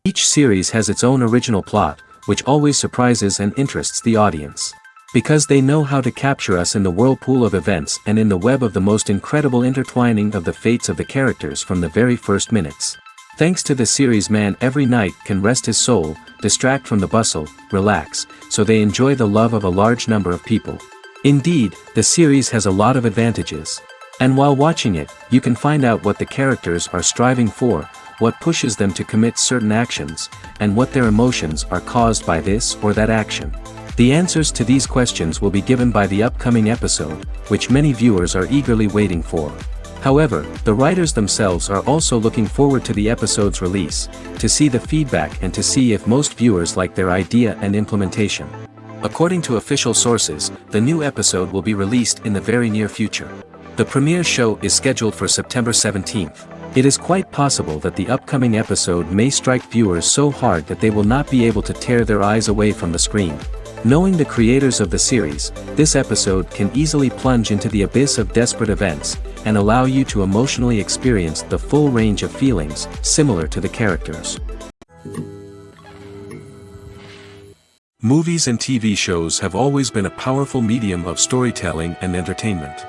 Each series has its own original plot, which always surprises and interests the audience. Because they know how to capture us in the whirlpool of events and in the web of the most incredible intertwining of the fates of the characters from the very first minutes. Thanks to the series, man every night can rest his soul, distract from the bustle, relax, so they enjoy the love of a large number of people. Indeed, the series has a lot of advantages. And while watching it, you can find out what the characters are striving for, what pushes them to commit certain actions, and what their emotions are caused by this or that action. The answers to these questions will be given by the upcoming episode, which many viewers are eagerly waiting for. However, the writers themselves are also looking forward to the episode's release, to see the feedback and to see if most viewers like their idea and implementation. According to official sources, the new episode will be released in the very near future. The premiere show is scheduled for September 17th. It is quite possible that the upcoming episode may strike viewers so hard that they will not be able to tear their eyes away from the screen. Knowing the creators of the series, this episode can easily plunge into the abyss of desperate events, and allow you to emotionally experience the full range of feelings, similar to the characters. Movies and TV shows have always been a powerful medium of storytelling and entertainment.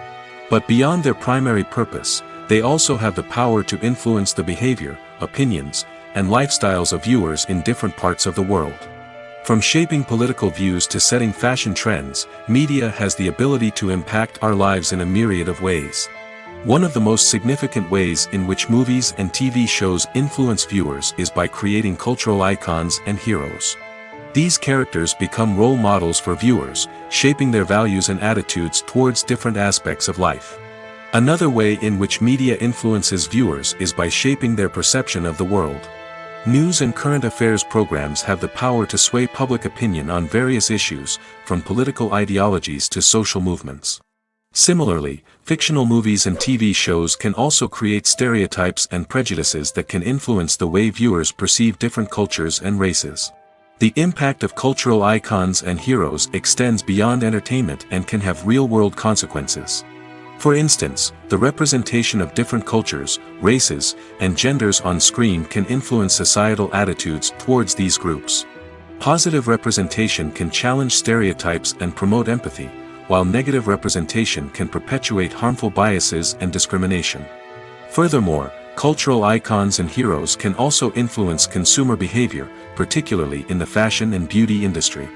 But beyond their primary purpose, they also have the power to influence the behavior, opinions, and lifestyles of viewers in different parts of the world. From shaping political views to setting fashion trends, media has the ability to impact our lives in a myriad of ways. One of the most significant ways in which movies and TV shows influence viewers is by creating cultural icons and heroes. These characters become role models for viewers, shaping their values and attitudes towards different aspects of life. Another way in which media influences viewers is by shaping their perception of the world. News and current affairs programs have the power to sway public opinion on various issues, from political ideologies to social movements. Similarly, fictional movies and TV shows can also create stereotypes and prejudices that can influence the way viewers perceive different cultures and races. The impact of cultural icons and heroes extends beyond entertainment and can have real-world consequences. For instance, the representation of different cultures, races, and genders on screen can influence societal attitudes towards these groups. Positive representation can challenge stereotypes and promote empathy, while negative representation can perpetuate harmful biases and discrimination. Furthermore, cultural icons and heroes can also influence consumer behavior, particularly in the fashion and beauty industry.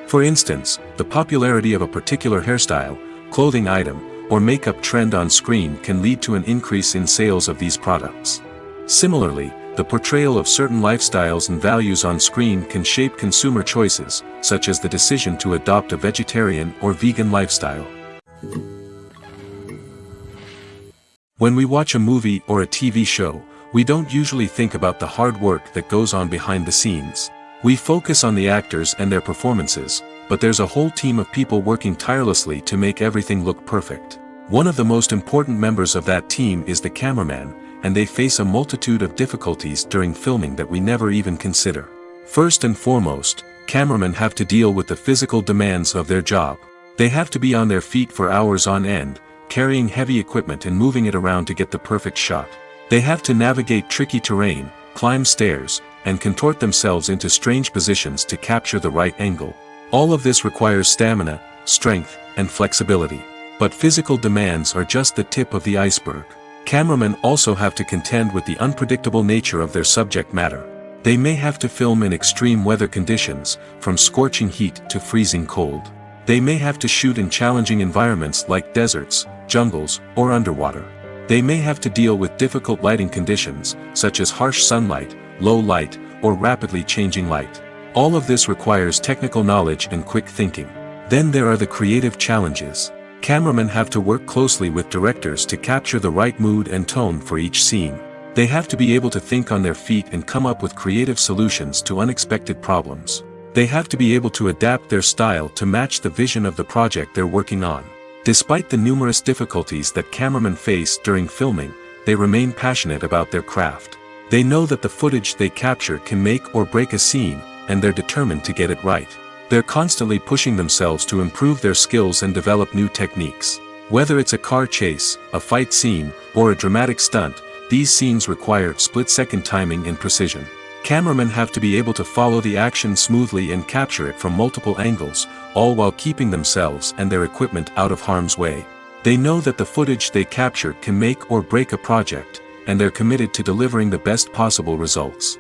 For instance, the popularity of a particular hairstyle, clothing item, or makeup trend on screen can lead to an increase in sales of these products. Similarly, the portrayal of certain lifestyles and values on screen can shape consumer choices, such as the decision to adopt a vegetarian or vegan lifestyle. When we watch a movie or a TV show, we don't usually think about the hard work that goes on behind the scenes. We focus on the actors and their performances, but there's a whole team of people working tirelessly to make everything look perfect. One of the most important members of that team is the cameraman, and they face a multitude of difficulties during filming that we never even consider. First and foremost, cameramen have to deal with the physical demands of their job. They have to be on their feet for hours on end, carrying heavy equipment and moving it around to get the perfect shot. They have to navigate tricky terrain, climb stairs, and contort themselves into strange positions to capture the right angle. All of this requires stamina, strength, and flexibility. But physical demands are just the tip of the iceberg. Cameramen also have to contend with the unpredictable nature of their subject matter. They may have to film in extreme weather conditions, from scorching heat to freezing cold. They may have to shoot in challenging environments like deserts, jungles, or underwater. They may have to deal with difficult lighting conditions, such as harsh sunlight, low light, or rapidly changing light. All of this requires technical knowledge and quick thinking. Then there are the creative challenges. Cameramen have to work closely with directors to capture the right mood and tone for each scene. They have to be able to think on their feet and come up with creative solutions to unexpected problems. They have to be able to adapt their style to match the vision of the project they're working on. Despite the numerous difficulties that cameramen face during filming, they remain passionate about their craft. They know that the footage they capture can make or break a scene, and they're determined to get it right. They're constantly pushing themselves to improve their skills and develop new techniques. Whether it's a car chase, a fight scene, or a dramatic stunt, these scenes require split-second timing and precision. Cameramen have to be able to follow the action smoothly and capture it from multiple angles, all while keeping themselves and their equipment out of harm's way. They know that the footage they capture can make or break a project, and they're committed to delivering the best possible results.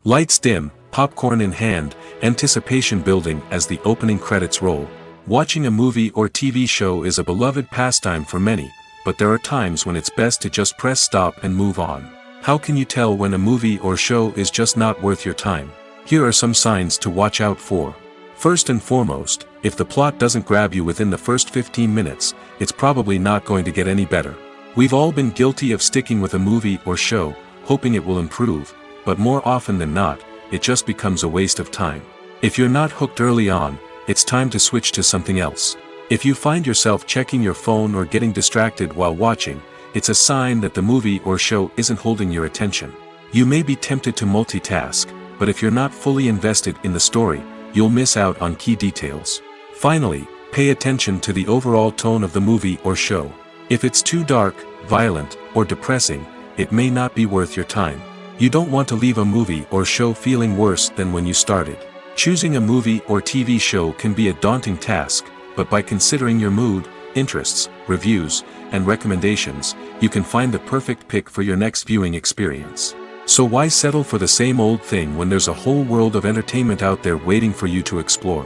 Lights dim, popcorn in hand, anticipation building as the opening credits roll. Watching a movie or TV show is a beloved pastime for many, but there are times when it's best to just press stop and move on. How can you tell when a movie or show is just not worth your time? Here are some signs to watch out for. First and foremost, if the plot doesn't grab you within the first 15 minutes, it's probably not going to get any better. We've all been guilty of sticking with a movie or show, hoping it will improve, but more often than not, it just becomes a waste of time. If you're not hooked early on, it's time to switch to something else. If you find yourself checking your phone or getting distracted while watching, it's a sign that the movie or show isn't holding your attention. You may be tempted to multitask, but if you're not fully invested in the story, you'll miss out on key details. Finally, pay attention to the overall tone of the movie or show. If it's too dark, violent, or depressing, it may not be worth your time. You don't want to leave a movie or show feeling worse than when you started. Choosing a movie or TV show can be a daunting task, but by considering your mood, interests, reviews, and recommendations, you can find the perfect pick for your next viewing experience. So why settle for the same old thing when there's a whole world of entertainment out there waiting for you to explore?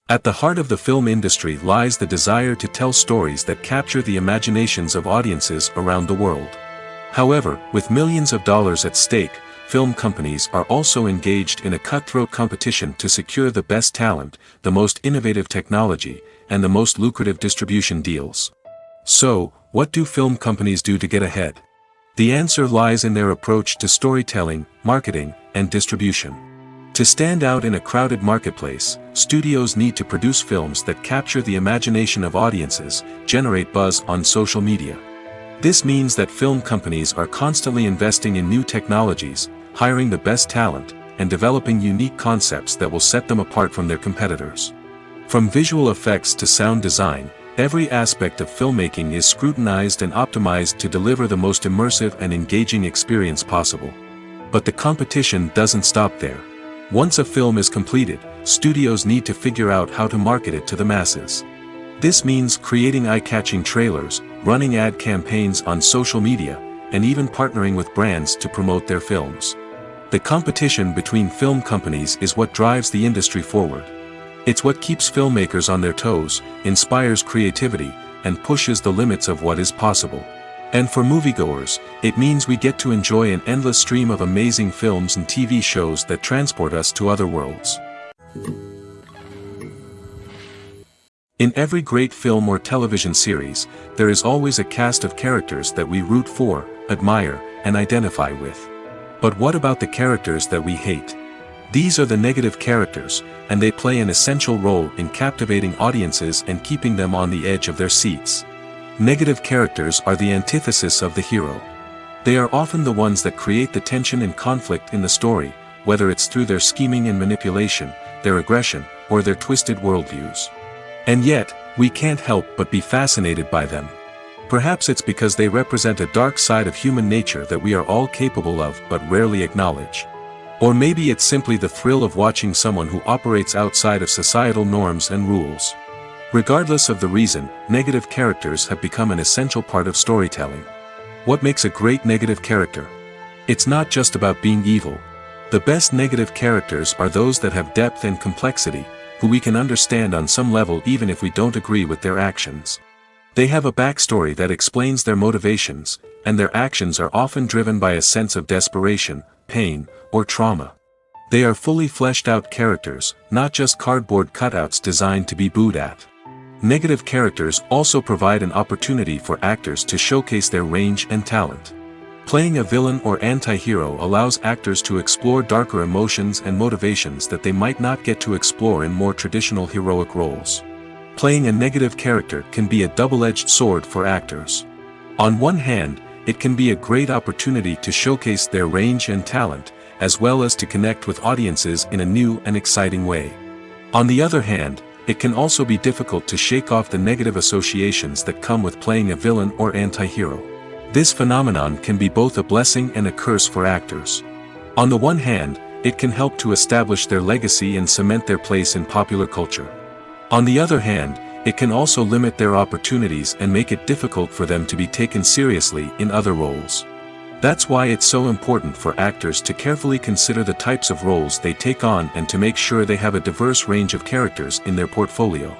At the heart of the film industry lies the desire to tell stories that capture the imaginations of audiences around the world. However, with millions of dollars at stake, film companies are also engaged in a cutthroat competition to secure the best talent, the most innovative technology, and the most lucrative distribution deals. So, what do film companies do to get ahead? The answer lies in their approach to storytelling, marketing, and distribution. To stand out in a crowded marketplace, studios need to produce films that capture the imagination of audiences, generate buzz on social media. This means that film companies are constantly investing in new technologies, hiring the best talent, and developing unique concepts that will set them apart from their competitors. From visual effects to sound design, every aspect of filmmaking is scrutinized and optimized to deliver the most immersive and engaging experience possible. But the competition doesn't stop there. Once a film is completed, studios need to figure out how to market it to the masses. This means creating eye-catching trailers, running ad campaigns on social media, and even partnering with brands to promote their films. The competition between film companies is what drives the industry forward. It's what keeps filmmakers on their toes, inspires creativity, and pushes the limits of what is possible. And for moviegoers, it means we get to enjoy an endless stream of amazing films and TV shows that transport us to other worlds. In every great film or television series, there is always a cast of characters that we root for, admire, and identify with. But what about the characters that we hate? These are the negative characters, and they play an essential role in captivating audiences and keeping them on the edge of their seats. Negative characters are the antithesis of the hero. They are often the ones that create the tension and conflict in the story, whether it's through their scheming and manipulation, their aggression, or their twisted worldviews. And yet, we can't help but be fascinated by them. Perhaps it's because they represent a dark side of human nature that we are all capable of but rarely acknowledge. Or maybe it's simply the thrill of watching someone who operates outside of societal norms and rules. Regardless of the reason, negative characters have become an essential part of storytelling. What makes a great negative character? It's not just about being evil. The best negative characters are those that have depth and complexity, who we can understand on some level even if we don't agree with their actions. They have a backstory that explains their motivations, and their actions are often driven by a sense of desperation, pain, or trauma. They are fully fleshed out characters, not just cardboard cutouts designed to be booed at. Negative characters also provide an opportunity for actors to showcase their range and talent. Playing a villain or anti-hero allows actors to explore darker emotions and motivations that they might not get to explore in more traditional heroic roles. Playing a negative character can be a double-edged sword for actors. On one hand, it can be a great opportunity to showcase their range and talent, as well as to connect with audiences in a new and exciting way. On the other hand, it can also be difficult to shake off the negative associations that come with playing a villain or anti-hero. This phenomenon can be both a blessing and a curse for actors. On the one hand, it can help to establish their legacy and cement their place in popular culture. On the other hand, it can also limit their opportunities and make it difficult for them to be taken seriously in other roles. That's why it's so important for actors to carefully consider the types of roles they take on and to make sure they have a diverse range of characters in their portfolio.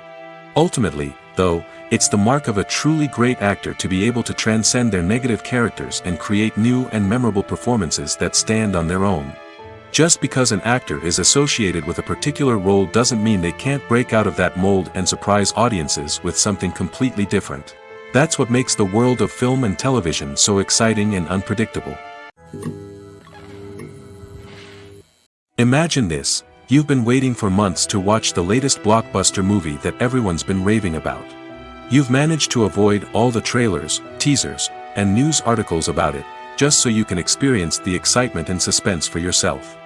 Ultimately, though, it's the mark of a truly great actor to be able to transcend their negative characters and create new and memorable performances that stand on their own. Just because an actor is associated with a particular role doesn't mean they can't break out of that mold and surprise audiences with something completely different. That's what makes the world of film and television so exciting and unpredictable. Imagine this: you've been waiting for months to watch the latest blockbuster movie that everyone's been raving about. You've managed to avoid all the trailers, teasers, and news articles about it, just so you can experience the excitement and suspense for yourself.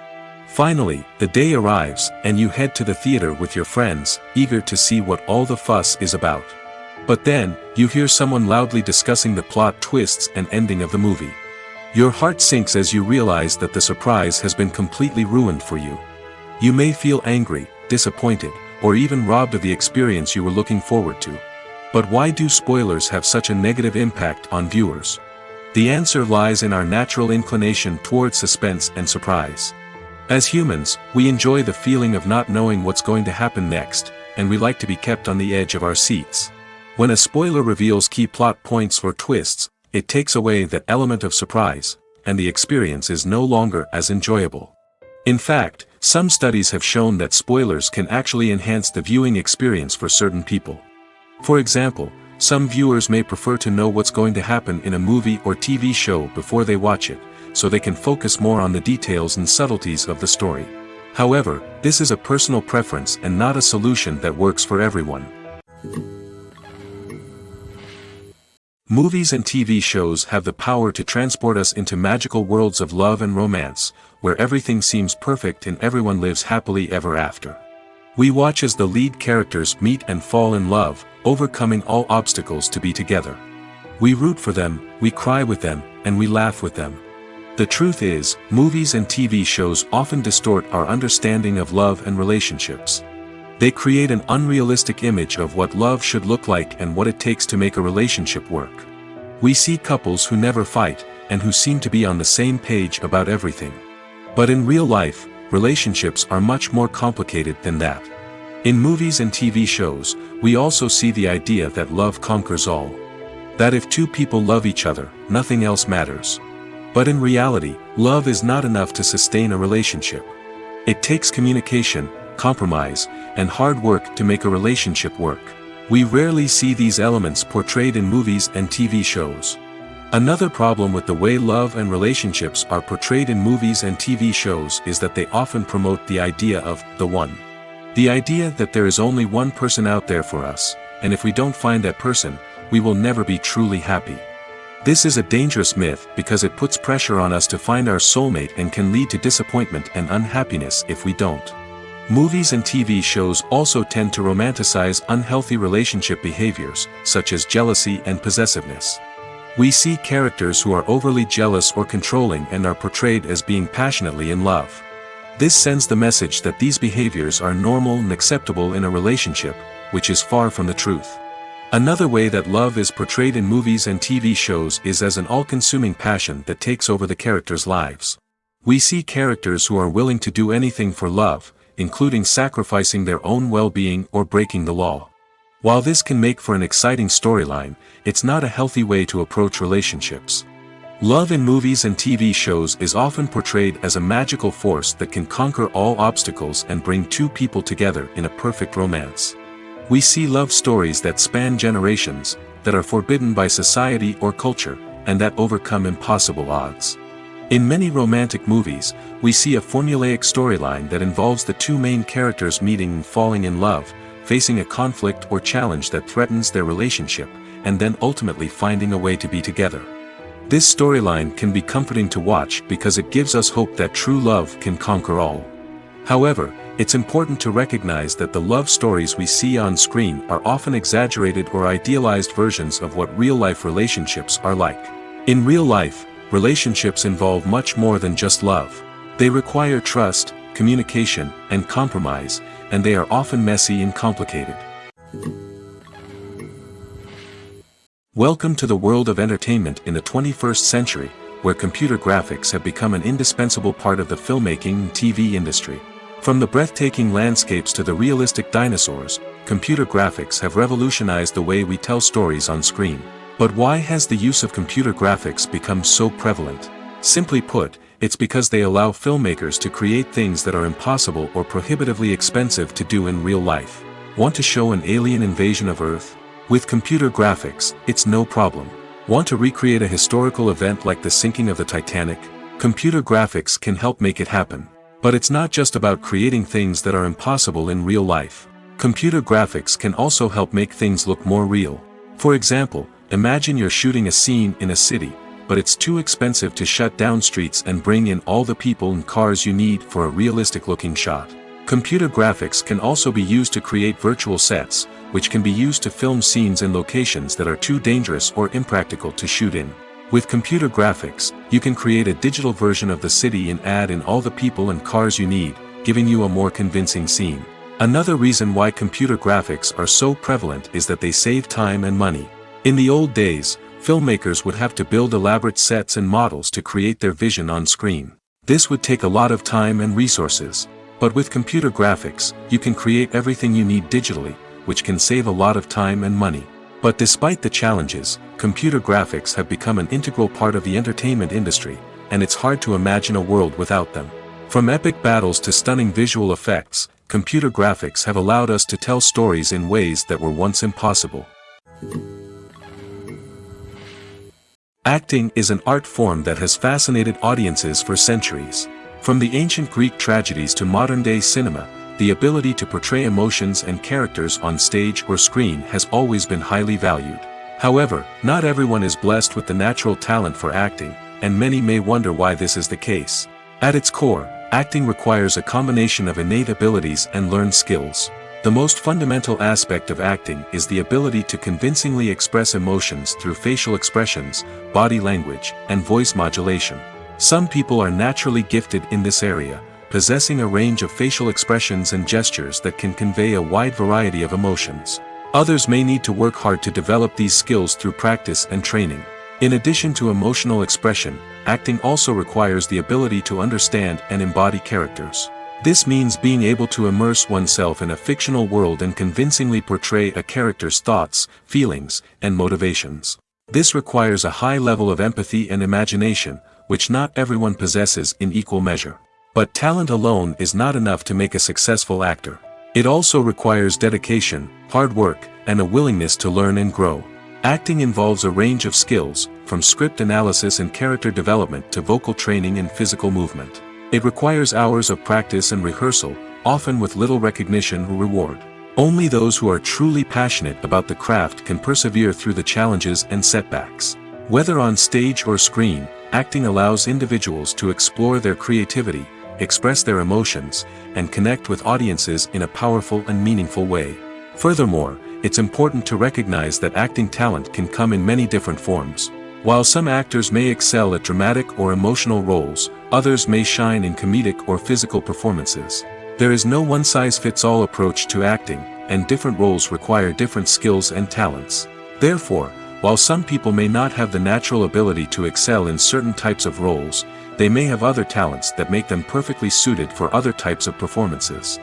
Finally, the day arrives, and you head to the theater with your friends, eager to see what all the fuss is about. But then, you hear someone loudly discussing the plot twists and ending of the movie. Your heart sinks as you realize that the surprise has been completely ruined for you. You may feel angry, disappointed, or even robbed of the experience you were looking forward to. But why do spoilers have such a negative impact on viewers? The answer lies in our natural inclination towards suspense and surprise. As humans, we enjoy the feeling of not knowing what's going to happen next, and we like to be kept on the edge of our seats. When a spoiler reveals key plot points or twists, it takes away that element of surprise, and the experience is no longer as enjoyable. In fact, some studies have shown that spoilers can actually enhance the viewing experience for certain people. For example, some viewers may prefer to know what's going to happen in a movie or TV show before they watch it, so they can focus more on the details and subtleties of the story. However, this is a personal preference and not a solution that works for everyone. Movies and TV shows have the power to transport us into magical worlds of love and romance, where everything seems perfect and everyone lives happily ever after. We watch as the lead characters meet and fall in love, overcoming all obstacles to be together. We root for them, we cry with them, and we laugh with them. The truth is, movies and TV shows often distort our understanding of love and relationships. They create an unrealistic image of what love should look like and what it takes to make a relationship work. We see couples who never fight, and who seem to be on the same page about everything. But in real life, relationships are much more complicated than that. In movies and TV shows, we also see the idea that love conquers all. That if two people love each other, nothing else matters. But in reality, love is not enough to sustain a relationship. It takes communication, compromise, and hard work to make a relationship work. We rarely see these elements portrayed in movies and TV shows. Another problem with the way love and relationships are portrayed in movies and TV shows is that they often promote the idea of the one. The idea that there is only one person out there for us, and if we don't find that person, we will never be truly happy. This is a dangerous myth because it puts pressure on us to find our soulmate and can lead to disappointment and unhappiness if we don't. Movies and TV shows also tend to romanticize unhealthy relationship behaviors, such as jealousy and possessiveness. We see characters who are overly jealous or controlling and are portrayed as being passionately in love. This sends the message that these behaviors are normal and acceptable in a relationship, which is far from the truth. Another way that love is portrayed in movies and TV shows is as an all-consuming passion that takes over the characters' lives. We see characters who are willing to do anything for love, including sacrificing their own well-being or breaking the law. While this can make for an exciting storyline, it's not a healthy way to approach relationships. Love in movies and TV shows is often portrayed as a magical force that can conquer all obstacles and bring two people together in a perfect romance. We see love stories that span generations, that are forbidden by society or culture, and that overcome impossible odds. In many romantic movies, we see a formulaic storyline that involves the two main characters meeting and falling in love, facing a conflict or challenge that threatens their relationship, and then ultimately finding a way to be together. This storyline can be comforting to watch because it gives us hope that true love can conquer all. However, it's important to recognize that the love stories we see on screen are often exaggerated or idealized versions of what real-life relationships are like. In real life, relationships involve much more than just love. They require trust, communication, and compromise, and they are often messy and complicated. Welcome to the world of entertainment in the 21st century, where computer graphics have become an indispensable part of the filmmaking and TV industry. From the breathtaking landscapes to the realistic dinosaurs, computer graphics have revolutionized the way we tell stories on screen. But why has the use of computer graphics become so prevalent? Simply put, it's because they allow filmmakers to create things that are impossible or prohibitively expensive to do in real life. Want to show an alien invasion of Earth? With computer graphics, it's no problem. Want to recreate a historical event like the sinking of the Titanic? Computer graphics can help make it happen. But it's not just about creating things that are impossible in real life. Computer graphics can also help make things look more real. For example, imagine you're shooting a scene in a city, but it's too expensive to shut down streets and bring in all the people and cars you need for a realistic-looking shot. Computer graphics can also be used to create virtual sets, which can be used to film scenes in locations that are too dangerous or impractical to shoot in. With computer graphics, you can create a digital version of the city and add in all the people and cars you need, giving you a more convincing scene. Another reason why computer graphics are so prevalent is that they save time and money. In the old days, filmmakers would have to build elaborate sets and models to create their vision on screen. This would take a lot of time and resources. But with computer graphics, you can create everything you need digitally, which can save a lot of time and money. But despite the challenges, computer graphics have become an integral part of the entertainment industry, and it's hard to imagine a world without them. From epic battles to stunning visual effects, computer graphics have allowed us to tell stories in ways that were once impossible. Acting is an art form that has fascinated audiences for centuries. From the ancient Greek tragedies to modern-day cinema, the ability to portray emotions and characters on stage or screen has always been highly valued. However, not everyone is blessed with the natural talent for acting, and many may wonder why this is the case. At its core, acting requires a combination of innate abilities and learned skills. The most fundamental aspect of acting is the ability to convincingly express emotions through facial expressions, body language, and voice modulation. Some people are naturally gifted in this area, possessing a range of facial expressions and gestures that can convey a wide variety of emotions. Others may need to work hard to develop these skills through practice and training. In addition to emotional expression, acting also requires the ability to understand and embody characters. This means being able to immerse oneself in a fictional world and convincingly portray a character's thoughts, feelings, and motivations. This requires a high level of empathy and imagination, which not everyone possesses in equal measure. But talent alone is not enough to make a successful actor. It also requires dedication, hard work, and a willingness to learn and grow. Acting involves a range of skills, from script analysis and character development to vocal training and physical movement. It requires hours of practice and rehearsal, often with little recognition or reward. Only those who are truly passionate about the craft can persevere through the challenges and setbacks. Whether on stage or screen, acting allows individuals to explore their creativity, express their emotions, and connect with audiences in a powerful and meaningful way. Furthermore, it's important to recognize that acting talent can come in many different forms. While some actors may excel at dramatic or emotional roles, others may shine in comedic or physical performances. There is no one-size-fits-all approach to acting, and different roles require different skills and talents. Therefore, while some people may not have the natural ability to excel in certain types of roles, they may have other talents that make them perfectly suited for other types of performances.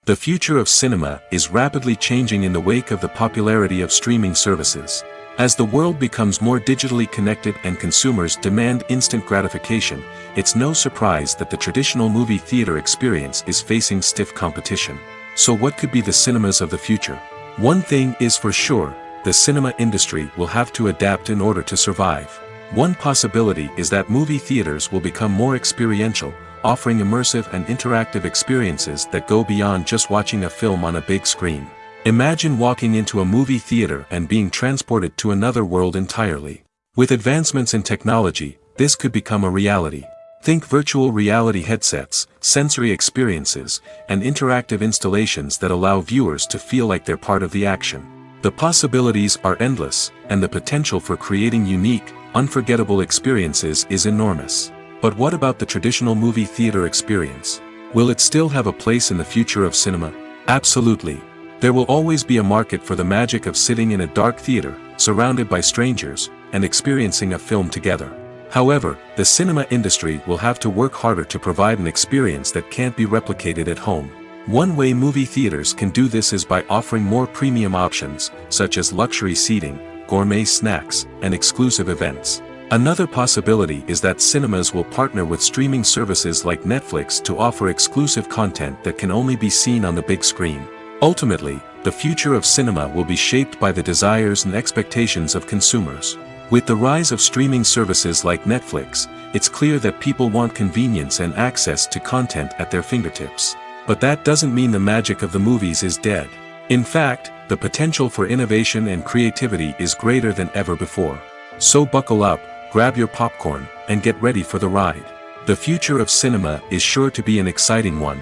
The future of cinema is rapidly changing in the wake of the popularity of streaming services. As the world becomes more digitally connected and consumers demand instant gratification, it's no surprise that the traditional movie theater experience is facing stiff competition. So what could be the cinemas of the future? One thing is for sure, the cinema industry will have to adapt in order to survive. One possibility is that movie theaters will become more experiential, offering immersive and interactive experiences that go beyond just watching a film on a big screen. Imagine walking into a movie theater and being transported to another world entirely. With advancements in technology, this could become a reality. Think virtual reality headsets, sensory experiences, and interactive installations that allow viewers to feel like they're part of the action. The possibilities are endless, and the potential for creating unique, unforgettable experiences is enormous. But what about the traditional movie theater experience? Will it still have a place in the future of cinema? Absolutely. There will always be a market for the magic of sitting in a dark theater, surrounded by strangers, and experiencing a film together. However, the cinema industry will have to work harder to provide an experience that can't be replicated at home. One way movie theaters can do this is by offering more premium options, such as luxury seating, gourmet snacks, and exclusive events. Another possibility is that cinemas will partner with streaming services like Netflix to offer exclusive content that can only be seen on the big screen. Ultimately, the future of cinema will be shaped by the desires and expectations of consumers. With the rise of streaming services like Netflix, it's clear that people want convenience and access to content at their fingertips. But that doesn't mean the magic of the movies is dead. In fact, the potential for innovation and creativity is greater than ever before. So buckle up, grab your popcorn, and get ready for the ride. The future of cinema is sure to be an exciting one.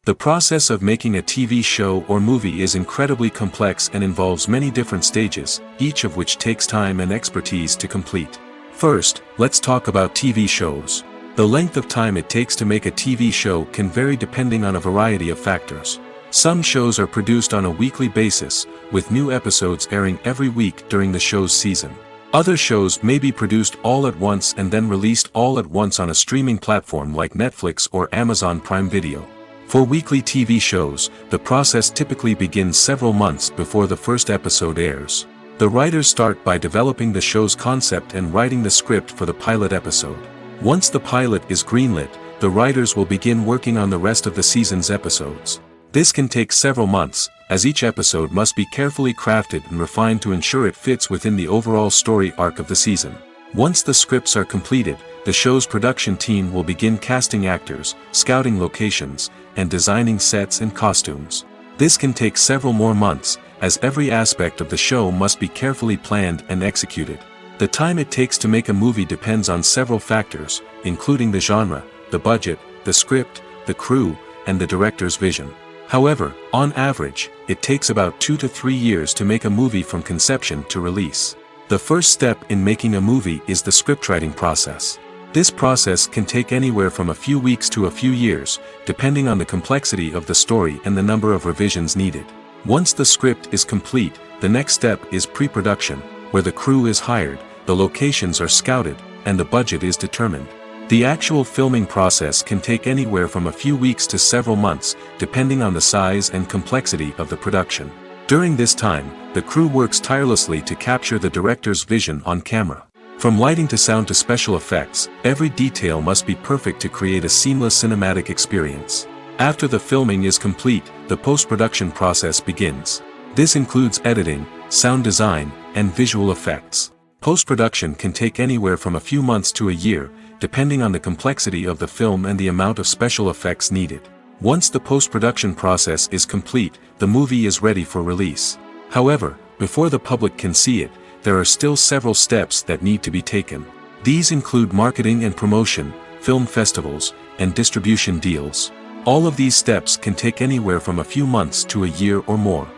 The process of making a TV show or movie is incredibly complex and involves many different stages, each of which takes time and expertise to complete. First, let's talk about TV shows. The length of time it takes to make a TV show can vary depending on a variety of factors. Some shows are produced on a weekly basis, with new episodes airing every week during the show's season. Other shows may be produced all at once and then released all at once on a streaming platform like Netflix or Amazon Prime Video. For weekly TV shows, the process typically begins several months before the first episode airs. The writers start by developing the show's concept and writing the script for the pilot episode. Once the pilot is greenlit, the writers will begin working on the rest of the season's episodes. This can take several months, as each episode must be carefully crafted and refined to ensure it fits within the overall story arc of the season. Once the scripts are completed, the show's production team will begin casting actors, scouting locations, and designing sets and costumes. This can take several more months, as every aspect of the show must be carefully planned and executed. The time it takes to make a movie depends on several factors, including the genre, the budget, the script, the crew, and the director's vision. However, on average, it takes about 2 to 3 years to make a movie from conception to release. The first step in making a movie is the scriptwriting process. This process can take anywhere from a few weeks to a few years, depending on the complexity of the story and the number of revisions needed. Once the script is complete, the next step is pre-production, where the crew is hired, the locations are scouted, and the budget is determined. The actual filming process can take anywhere from a few weeks to several months, depending on the size and complexity of the production. During this time, the crew works tirelessly to capture the director's vision on camera. From lighting to sound to special effects, every detail must be perfect to create a seamless cinematic experience. After the filming is complete, the post-production process begins. This includes editing, sound design, and visual effects. Post-production can take anywhere from a few months to a year, depending on the complexity of the film and the amount of special effects needed. Once the post-production process is complete, the movie is ready for release. However, before the public can see it, there are still several steps that need to be taken. These include marketing and promotion, film festivals, and distribution deals. All of these steps can take anywhere from a few months to a year or more.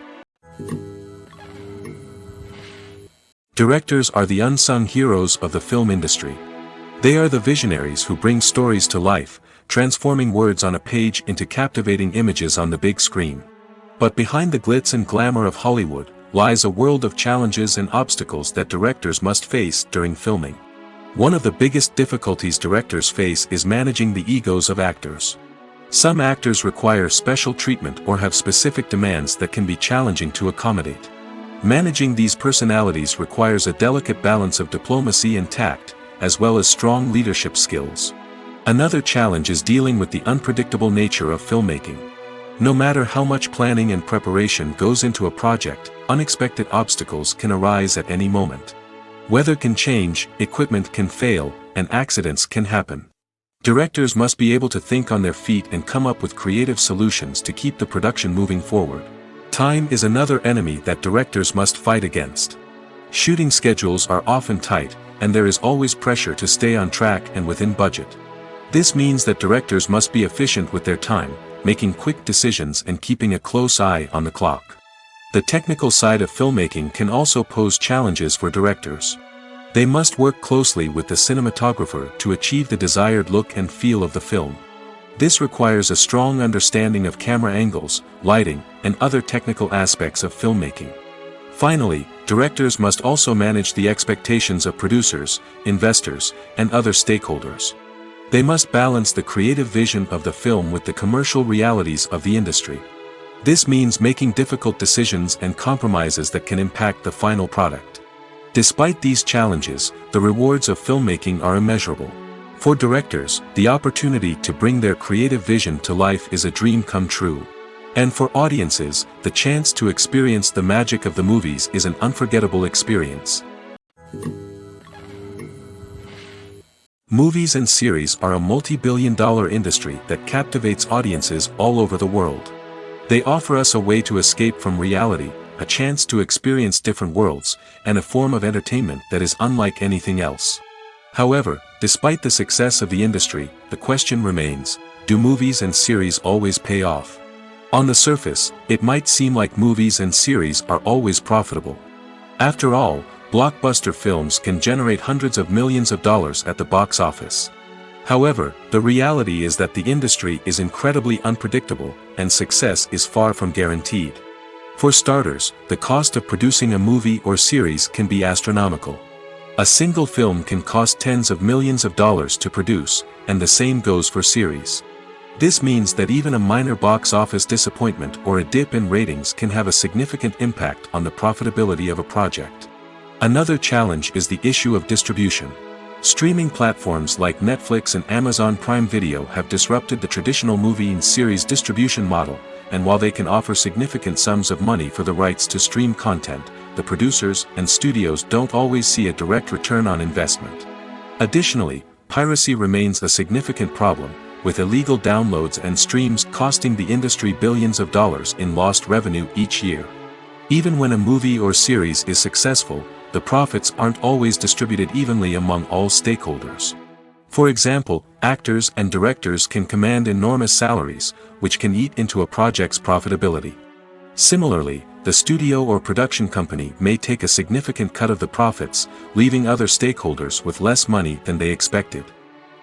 Directors are the unsung heroes of the film industry. They are the visionaries who bring stories to life, transforming words on a page into captivating images on the big screen. But behind the glitz and glamour of Hollywood lies a world of challenges and obstacles that directors must face during filming. One of the biggest difficulties directors face is managing the egos of actors. Some actors require special treatment or have specific demands that can be challenging to accommodate. Managing these personalities requires a delicate balance of diplomacy and tact, as well as strong leadership skills. Another challenge is dealing with the unpredictable nature of filmmaking. No matter how much planning and preparation goes into a project, unexpected obstacles can arise at any moment. Weather can change, equipment can fail, and accidents can happen. Directors must be able to think on their feet and come up with creative solutions to keep the production moving forward. Time is another enemy that directors must fight against. Shooting schedules are often tight, and there is always pressure to stay on track and within budget. This means that directors must be efficient with their time, making quick decisions and keeping a close eye on the clock. The technical side of filmmaking can also pose challenges for directors. They must work closely with the cinematographer to achieve the desired look and feel of the film. This requires a strong understanding of camera angles, lighting, and other technical aspects of filmmaking. Finally, directors must also manage the expectations of producers, investors, and other stakeholders. They must balance the creative vision of the film with the commercial realities of the industry. This means making difficult decisions and compromises that can impact the final product. Despite these challenges, the rewards of filmmaking are immeasurable. For directors, the opportunity to bring their creative vision to life is a dream come true. And for audiences, the chance to experience the magic of the movies is an unforgettable experience. Movies and series are a multi-billion-dollar industry that captivates audiences all over the world. They offer us a way to escape from reality, a chance to experience different worlds, and a form of entertainment that is unlike anything else. However, despite the success of the industry, the question remains, do movies and series always pay off? On the surface, it might seem like movies and series are always profitable. After all, blockbuster films can generate hundreds of millions of dollars at the box office. However, the reality is that the industry is incredibly unpredictable, and success is far from guaranteed. For starters, the cost of producing a movie or series can be astronomical. A single film can cost tens of millions of dollars to produce, and the same goes for series. This means that even a minor box office disappointment or a dip in ratings can have a significant impact on the profitability of a project. Another challenge is the issue of distribution. Streaming platforms like Netflix and Amazon Prime Video have disrupted the traditional movie and series distribution model, and while they can offer significant sums of money for the rights to stream content, the producers and studios don't always see a direct return on investment. Additionally, piracy remains a significant problem, with illegal downloads and streams costing the industry billions of dollars in lost revenue each year. Even when a movie or series is successful, the profits aren't always distributed evenly among all stakeholders. For example, actors and directors can command enormous salaries, which can eat into a project's profitability. Similarly, the studio or production company may take a significant cut of the profits, leaving other stakeholders with less money than they expected.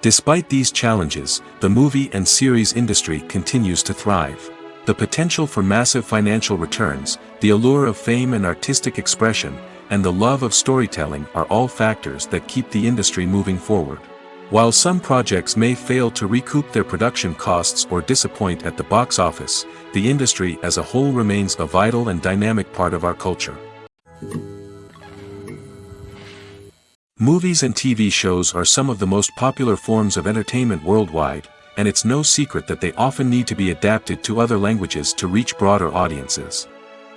Despite these challenges, the movie and series industry continues to thrive. The potential for massive financial returns, the allure of fame and artistic expression, and the love of storytelling are all factors that keep the industry moving forward. While some projects may fail to recoup their production costs or disappoint at the box office, the industry as a whole remains a vital and dynamic part of our culture. Movies and TV shows are some of the most popular forms of entertainment worldwide, and it's no secret that they often need to be adapted to other languages to reach broader audiences.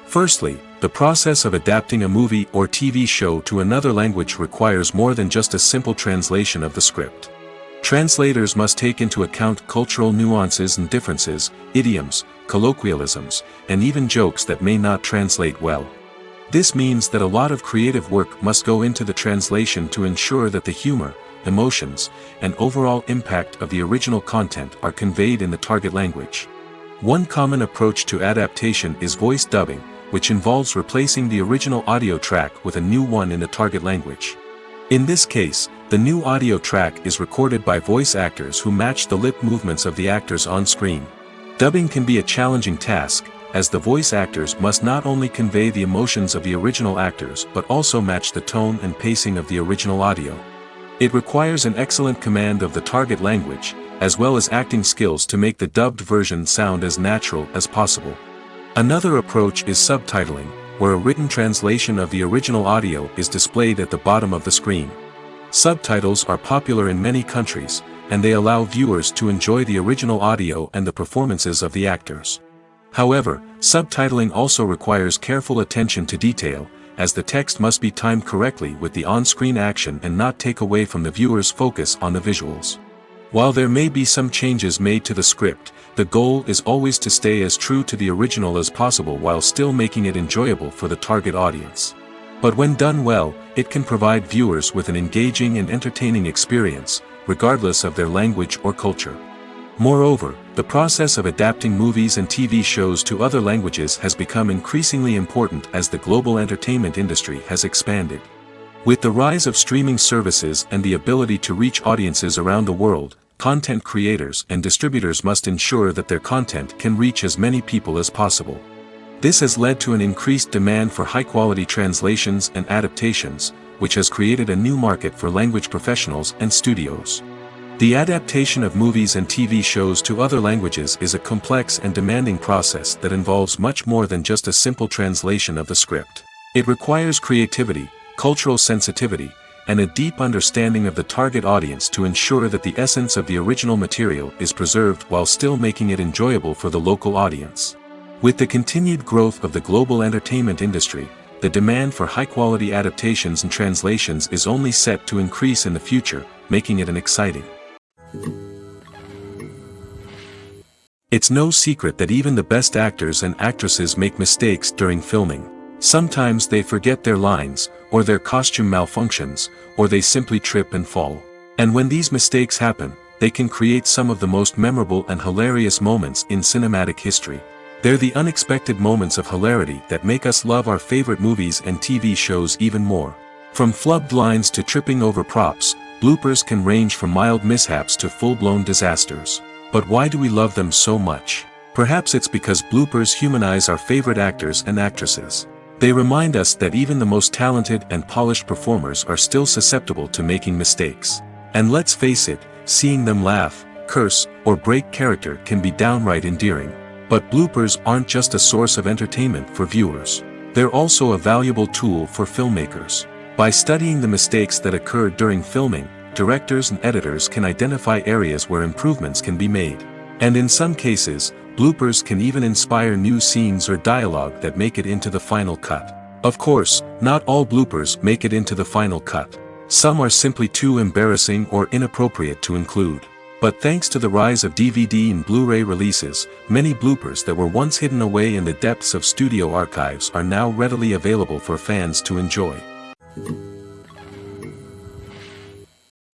Firstly, the process of adapting a movie or TV show to another language requires more than just a simple translation of the script. Translators must take into account cultural nuances and differences, idioms, colloquialisms, and even jokes that may not translate well. This means that a lot of creative work must go into the translation to ensure that the humor, emotions, and overall impact of the original content are conveyed in the target language. One common approach to adaptation is voice dubbing, which involves replacing the original audio track with a new one in the target language. In this case, the new audio track is recorded by voice actors who match the lip movements of the actors on screen. Dubbing can be a challenging task, as the voice actors must not only convey the emotions of the original actors but also match the tone and pacing of the original audio. It requires an excellent command of the target language, as well as acting skills to make the dubbed version sound as natural as possible. Another approach is subtitling, where a written translation of the original audio is displayed at the bottom of the screen. Subtitles are popular in many countries, and they allow viewers to enjoy the original audio and the performances of the actors. However, subtitling also requires careful attention to detail, as the text must be timed correctly with the on-screen action and not take away from the viewer's focus on the visuals. While there may be some changes made to the script, the goal is always to stay as true to the original as possible while still making it enjoyable for the target audience. But when done well, it can provide viewers with an engaging and entertaining experience, regardless of their language or culture. Moreover, the process of adapting movies and TV shows to other languages has become increasingly important as the global entertainment industry has expanded. With the rise of streaming services and the ability to reach audiences around the world, content creators and distributors must ensure that their content can reach as many people as possible. This has led to an increased demand for high-quality translations and adaptations, which has created a new market for language professionals and studios. The adaptation of movies and TV shows to other languages is a complex and demanding process that involves much more than just a simple translation of the script. It requires creativity, cultural sensitivity, and a deep understanding of the target audience to ensure that the essence of the original material is preserved while still making it enjoyable for the local audience. With the continued growth of the global entertainment industry, the demand for high-quality adaptations and translations is only set to increase in the future, making it an exciting. It's no secret that even the best actors and actresses make mistakes during filming. Sometimes they forget their lines, or their costume malfunctions, or they simply trip and fall. And when these mistakes happen, they can create some of the most memorable and hilarious moments in cinematic history. They're the unexpected moments of hilarity that make us love our favorite movies and TV shows even more. From flubbed lines to tripping over props, bloopers can range from mild mishaps to full-blown disasters. But why do we love them so much? Perhaps it's because bloopers humanize our favorite actors and actresses. They remind us that even the most talented and polished performers are still susceptible to making mistakes. And let's face it, seeing them laugh, curse, or break character can be downright endearing. But bloopers aren't just a source of entertainment for viewers. They're also a valuable tool for filmmakers. By studying the mistakes that occurred during filming, directors and editors can identify areas where improvements can be made. And in some cases, bloopers can even inspire new scenes or dialogue that make it into the final cut. Of course, not all bloopers make it into the final cut. Some are simply too embarrassing or inappropriate to include. But thanks to the rise of DVD and Blu-ray releases, many bloopers that were once hidden away in the depths of studio archives are now readily available for fans to enjoy.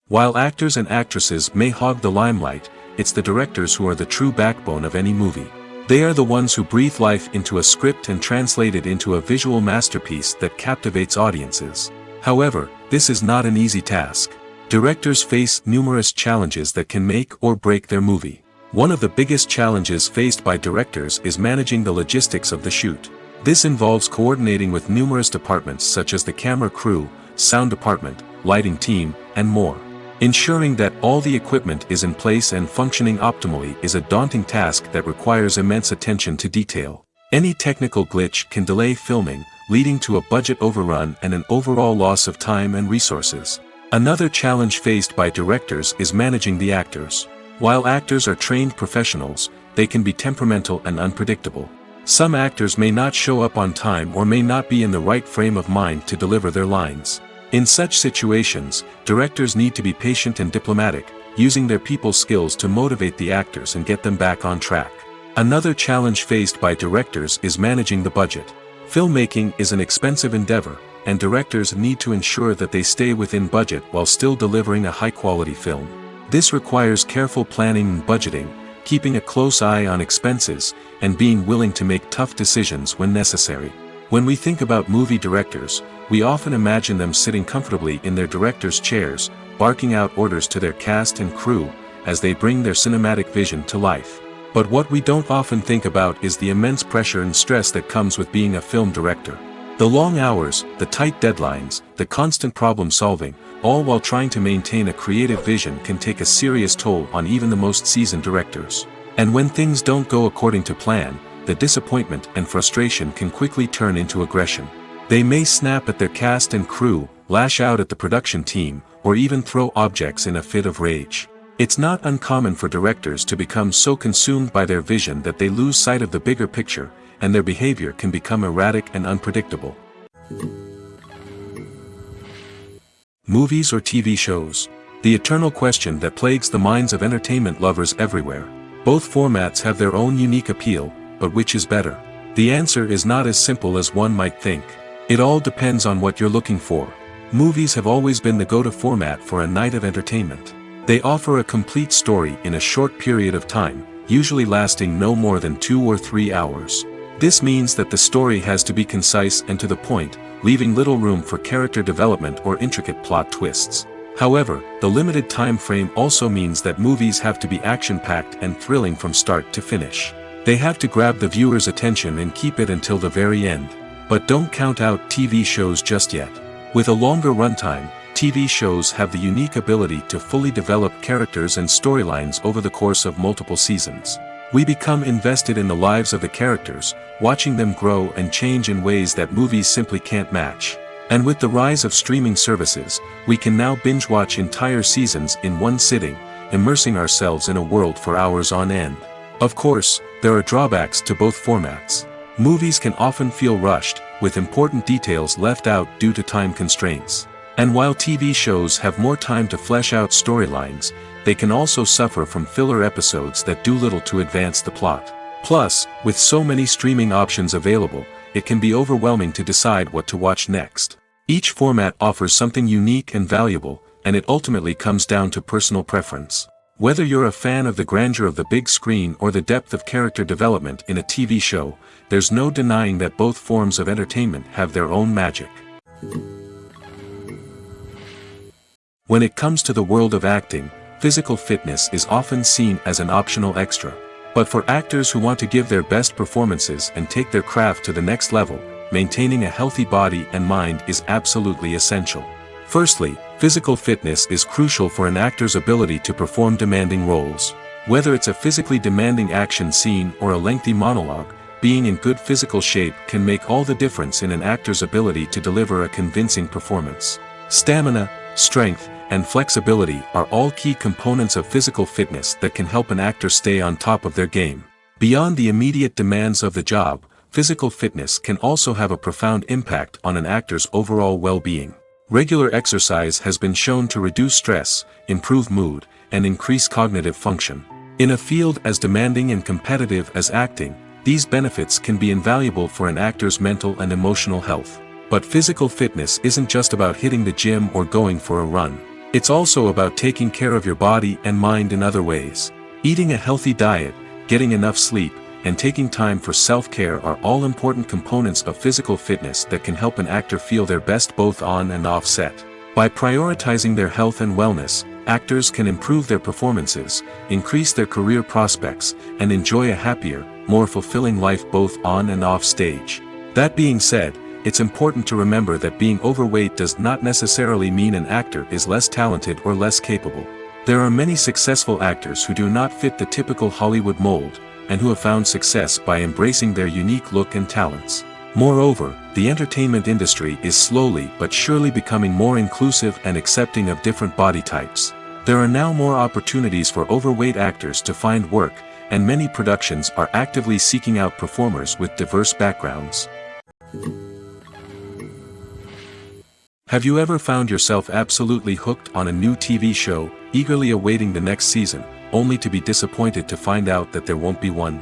While actors and actresses may hog the limelight, it's the directors who are the true backbone of any movie. They are the ones who breathe life into a script and translate it into a visual masterpiece that captivates audiences. However, this is not an easy task. Directors face numerous challenges that can make or break their movie. One of the biggest challenges faced by directors is managing the logistics of the shoot. This involves coordinating with numerous departments such as the camera crew, sound department, lighting team, and more. Ensuring that all the equipment is in place and functioning optimally is a daunting task that requires immense attention to detail. Any technical glitch can delay filming, leading to a budget overrun and an overall loss of time and resources. Another challenge faced by directors is managing the actors. While actors are trained professionals, they can be temperamental and unpredictable. Some actors may not show up on time or may not be in the right frame of mind to deliver their lines. In such situations, directors need to be patient and diplomatic, using their people skills to motivate the actors and get them back on track. Another challenge faced by directors is managing the budget. Filmmaking is an expensive endeavor, and directors need to ensure that they stay within budget while still delivering a high-quality film. This requires careful planning and budgeting, keeping a close eye on expenses, and being willing to make tough decisions when necessary. When we think about movie directors, we often imagine them sitting comfortably in their director's chairs, barking out orders to their cast and crew, as they bring their cinematic vision to life. But what we don't often think about is the immense pressure and stress that comes with being a film director. The long hours, the tight deadlines, the constant problem solving, all while trying to maintain a creative vision can take a serious toll on even the most seasoned directors. And when things don't go according to plan, the disappointment and frustration can quickly turn into aggression. They may snap at their cast and crew, lash out at the production team, or even throw objects in a fit of rage. It's not uncommon for directors to become so consumed by their vision that they lose sight of the bigger picture, and their behavior can become erratic and unpredictable. Movies or TV shows? The eternal question that plagues the minds of entertainment lovers everywhere. Both formats have their own unique appeal, but which is better? The answer is not as simple as one might think. It all depends on what you're looking for. Movies have always been the go-to format for a night of entertainment. They offer a complete story in a short period of time, usually lasting no more than 2 or 3 hours. This means that the story has to be concise and to the point, leaving little room for character development or intricate plot twists. However, the limited time frame also means that movies have to be action-packed and thrilling from start to finish. They have to grab the viewer's attention and keep it until the very end. But don't count out TV shows just yet. With a longer runtime, TV shows have the unique ability to fully develop characters and storylines over the course of multiple seasons. We become invested in the lives of the characters, watching them grow and change in ways that movies simply can't match. And with the rise of streaming services, we can now binge-watch entire seasons in one sitting, immersing ourselves in a world for hours on end. Of course, there are drawbacks to both formats. Movies can often feel rushed, with important details left out due to time constraints. And while TV shows have more time to flesh out storylines, they can also suffer from filler episodes that do little to advance the plot. Plus, with so many streaming options available, it can be overwhelming to decide what to watch next. Each format offers something unique and valuable, and it ultimately comes down to personal preference. Whether you're a fan of the grandeur of the big screen or the depth of character development in a TV show, there's no denying that both forms of entertainment have their own magic. When it comes to the world of acting, physical fitness is often seen as an optional extra. But for actors who want to give their best performances and take their craft to the next level, maintaining a healthy body and mind is absolutely essential. Firstly, physical fitness is crucial for an actor's ability to perform demanding roles. Whether it's a physically demanding action scene or a lengthy monologue, being in good physical shape can make all the difference in an actor's ability to deliver a convincing performance. Stamina, strength, and flexibility are all key components of physical fitness that can help an actor stay on top of their game. Beyond the immediate demands of the job, physical fitness can also have a profound impact on an actor's overall well-being. Regular exercise has been shown to reduce stress, improve mood, and increase cognitive function. In a field as demanding and competitive as acting, these benefits can be invaluable for an actor's mental and emotional health. But physical fitness isn't just about hitting the gym or going for a run. It's also about taking care of your body and mind in other ways. Eating a healthy diet, getting enough sleep, and taking time for self-care are all important components of physical fitness that can help an actor feel their best both on and off set. By prioritizing their health and wellness, actors can improve their performances, increase their career prospects, and enjoy a happier, more fulfilling life both on and off stage. That being said, it's important to remember that being overweight does not necessarily mean an actor is less talented or less capable. There are many successful actors who do not fit the typical Hollywood mold, and who have found success by embracing their unique look and talents. Moreover, the entertainment industry is slowly but surely becoming more inclusive and accepting of different body types. There are now more opportunities for overweight actors to find work, and many productions are actively seeking out performers with diverse backgrounds. Have you ever found yourself absolutely hooked on a new TV show, eagerly awaiting the next season, only to be disappointed to find out that there won't be one?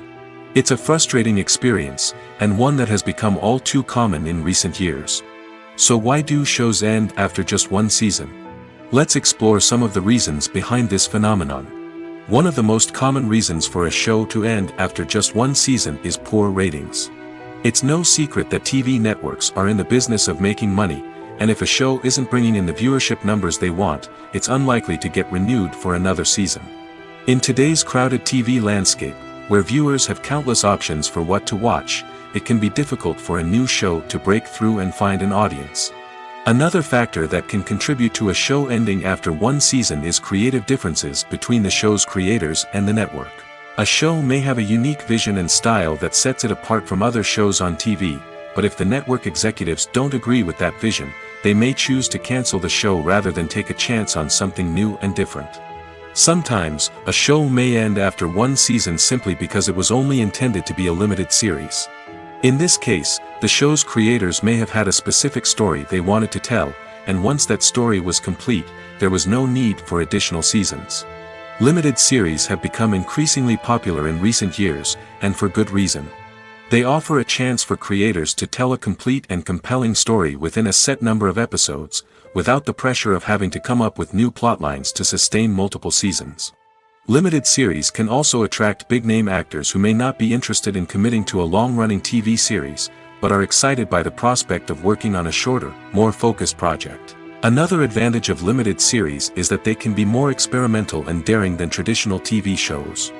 It's a frustrating experience, and one that has become all too common in recent years. So why do shows end after just one season? Let's explore some of the reasons behind this phenomenon. One of the most common reasons for a show to end after just one season is poor ratings. It's no secret that TV networks are in the business of making money, and if a show isn't bringing in the viewership numbers they want, it's unlikely to get renewed for another season. In today's crowded TV landscape, where viewers have countless options for what to watch, it can be difficult for a new show to break through and find an audience. Another factor that can contribute to a show ending after one season is creative differences between the show's creators and the network. A show may have a unique vision and style that sets it apart from other shows on TV, but if the network executives don't agree with that vision, they may choose to cancel the show rather than take a chance on something new and different. Sometimes, a show may end after one season simply because it was only intended to be a limited series. In this case, the show's creators may have had a specific story they wanted to tell, and once that story was complete, there was no need for additional seasons. Limited series have become increasingly popular in recent years, and for good reason. They offer a chance for creators to tell a complete and compelling story within a set number of episodes, without the pressure of having to come up with new plotlines to sustain multiple seasons. Limited series can also attract big-name actors who may not be interested in committing to a long-running TV series, but are excited by the prospect of working on a shorter, more focused project. Another advantage of limited series is that they can be more experimental and daring than traditional TV shows.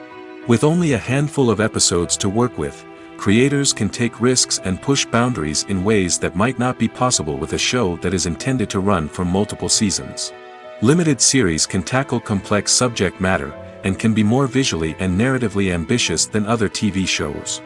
With only a handful of episodes to work with, creators can take risks and push boundaries in ways that might not be possible with a show that is intended to run for multiple seasons. Limited series can tackle complex subject matter, and can be more visually and narratively ambitious than other TV shows.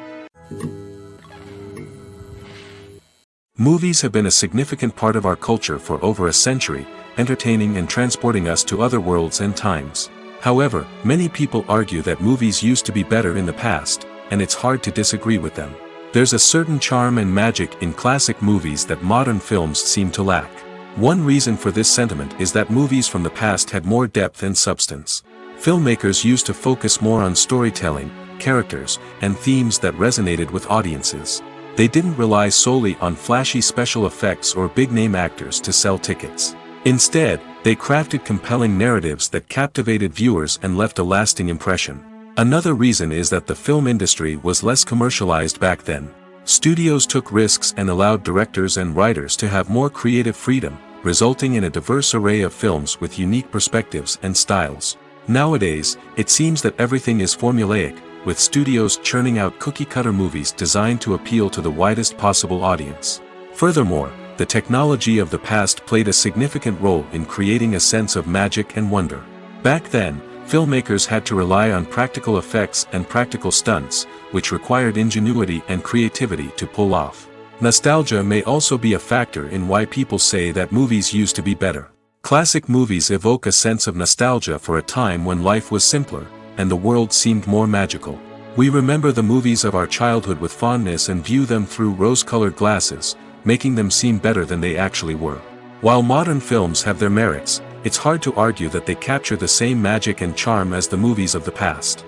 Movies have been a significant part of our culture for over a century, entertaining and transporting us to other worlds and times. However, many people argue that movies used to be better in the past, and it's hard to disagree with them. There's a certain charm and magic in classic movies that modern films seem to lack. One reason for this sentiment is that movies from the past had more depth and substance. Filmmakers used to focus more on storytelling, characters, and themes that resonated with audiences. They didn't rely solely on flashy special effects or big-name actors to sell tickets. Instead, they crafted compelling narratives that captivated viewers and left a lasting impression. Another reason is that the film industry was less commercialized back then. Studios took risks and allowed directors and writers to have more creative freedom, resulting in a diverse array of films with unique perspectives and styles. Nowadays, it seems that everything is formulaic, with studios churning out cookie-cutter movies designed to appeal to the widest possible audience. Furthermore, the technology of the past played a significant role in creating a sense of magic and wonder. Back then, filmmakers had to rely on practical effects and practical stunts, which required ingenuity and creativity to pull off. Nostalgia may also be a factor in why people say that movies used to be better. Classic movies evoke a sense of nostalgia for a time when life was simpler, and the world seemed more magical. We remember the movies of our childhood with fondness and view them through rose-colored glasses, making them seem better than they actually were. While modern films have their merits, it's hard to argue that they capture the same magic and charm as the movies of the past.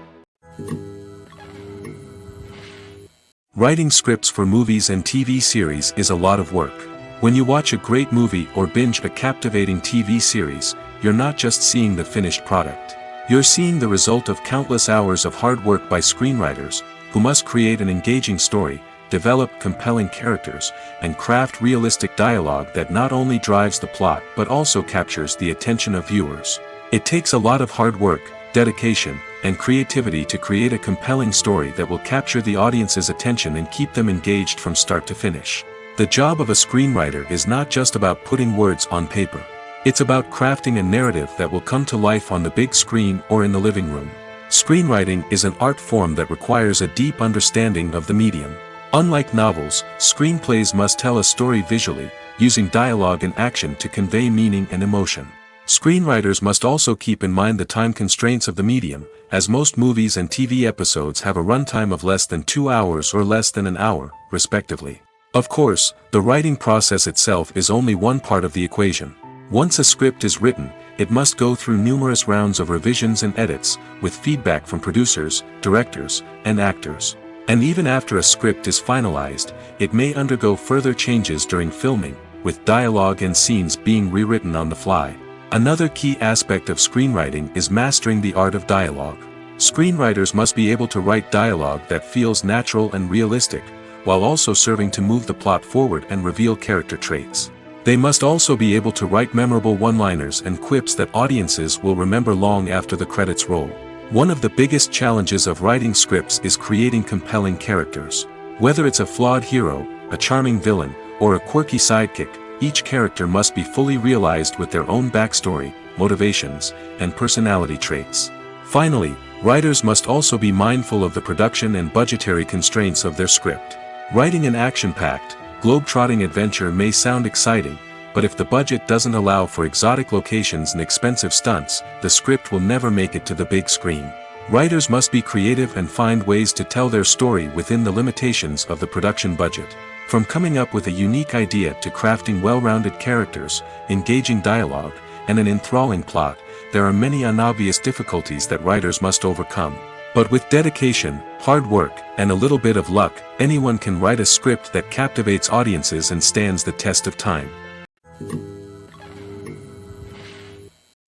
Writing scripts for movies and TV series is a lot of work. When you watch a great movie or binge a captivating TV series, you're not just seeing the finished product. You're seeing the result of countless hours of hard work by screenwriters, who must create an engaging story, develop compelling characters, and craft realistic dialogue that not only drives the plot but also captures the attention of viewers. It takes a lot of hard work, dedication, and creativity to create a compelling story that will capture the audience's attention and keep them engaged from start to finish. The job of a screenwriter is not just about putting words on paper. It's about crafting a narrative that will come to life on the big screen or in the living room. Screenwriting is an art form that requires a deep understanding of the medium. Unlike novels, screenplays must tell a story visually, using dialogue and action to convey meaning and emotion. Screenwriters must also keep in mind the time constraints of the medium, as most movies and TV episodes have a runtime of less than 2 hours or less than an hour, respectively. Of course, the writing process itself is only one part of the equation. Once a script is written, it must go through numerous rounds of revisions and edits, with feedback from producers, directors, and actors. And even after a script is finalized, it may undergo further changes during filming, with dialogue and scenes being rewritten on the fly. Another key aspect of screenwriting is mastering the art of dialogue. Screenwriters must be able to write dialogue that feels natural and realistic, while also serving to move the plot forward and reveal character traits. They must also be able to write memorable one-liners and quips that audiences will remember long after the credits roll. One of the biggest challenges of writing scripts is creating compelling characters. Whether it's a flawed hero, a charming villain, or a quirky sidekick, each character must be fully realized with their own backstory, motivations, and personality traits. Finally, writers must also be mindful of the production and budgetary constraints of their script. Writing an action-packed, globe-trotting adventure may sound exciting, but if the budget doesn't allow for exotic locations and expensive stunts, the script will never make it to the big screen. Writers must be creative and find ways to tell their story within the limitations of the production budget. From coming up with a unique idea to crafting well-rounded characters, engaging dialogue, and an enthralling plot, there are many unobvious difficulties that writers must overcome. But with dedication, hard work, and a little bit of luck, anyone can write a script that captivates audiences and stands the test of time.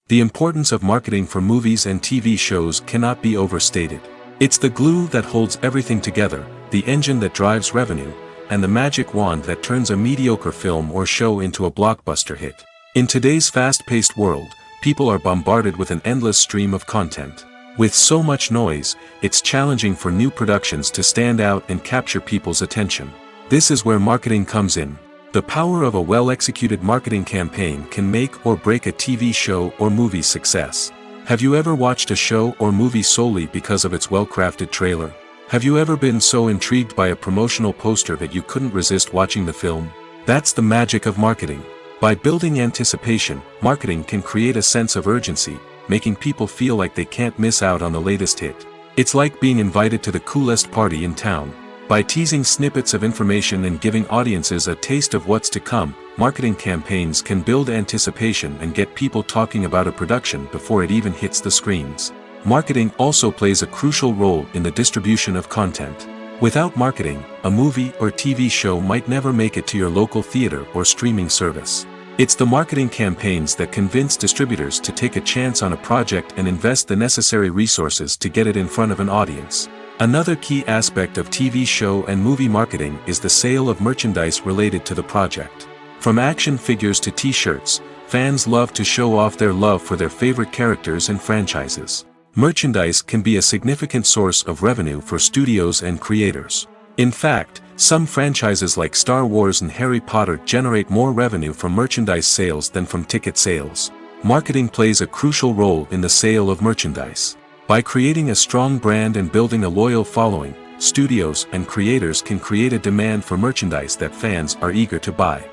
The importance of marketing for movies and TV shows cannot be overstated. It's the glue that holds everything together, the engine that drives revenue, and the magic wand that turns a mediocre film or show into a blockbuster hit. In today's fast-paced world, people are bombarded with an endless stream of content. With so much noise, it's challenging for new productions to stand out and capture people's attention. This is where marketing comes in. The power of a well-executed marketing campaign can make or break a TV show or movie's success. Have you ever watched a show or movie solely because of its well-crafted trailer? Have you ever been so intrigued by a promotional poster that you couldn't resist watching the film? That's the magic of marketing. By building anticipation, marketing can create a sense of urgency, making people feel like they can't miss out on the latest hit. It's like being invited to the coolest party in town. By teasing snippets of information and giving audiences a taste of what's to come, marketing campaigns can build anticipation and get people talking about a production before it even hits the screens. Marketing also plays a crucial role in the distribution of content. Without marketing, a movie or TV show might never make it to your local theater or streaming service. It's the marketing campaigns that convince distributors to take a chance on a project and invest the necessary resources to get it in front of an audience. Another key aspect of TV show and movie marketing is the sale of merchandise related to the project. From action figures to t-shirts, fans love to show off their love for their favorite characters and franchises. Merchandise can be a significant source of revenue for studios and creators. In fact, some franchises like Star Wars and Harry Potter generate more revenue from merchandise sales than from ticket sales. Marketing plays a crucial role in the sale of merchandise. By creating a strong brand and building a loyal following, studios and creators can create a demand for merchandise that fans are eager to buy.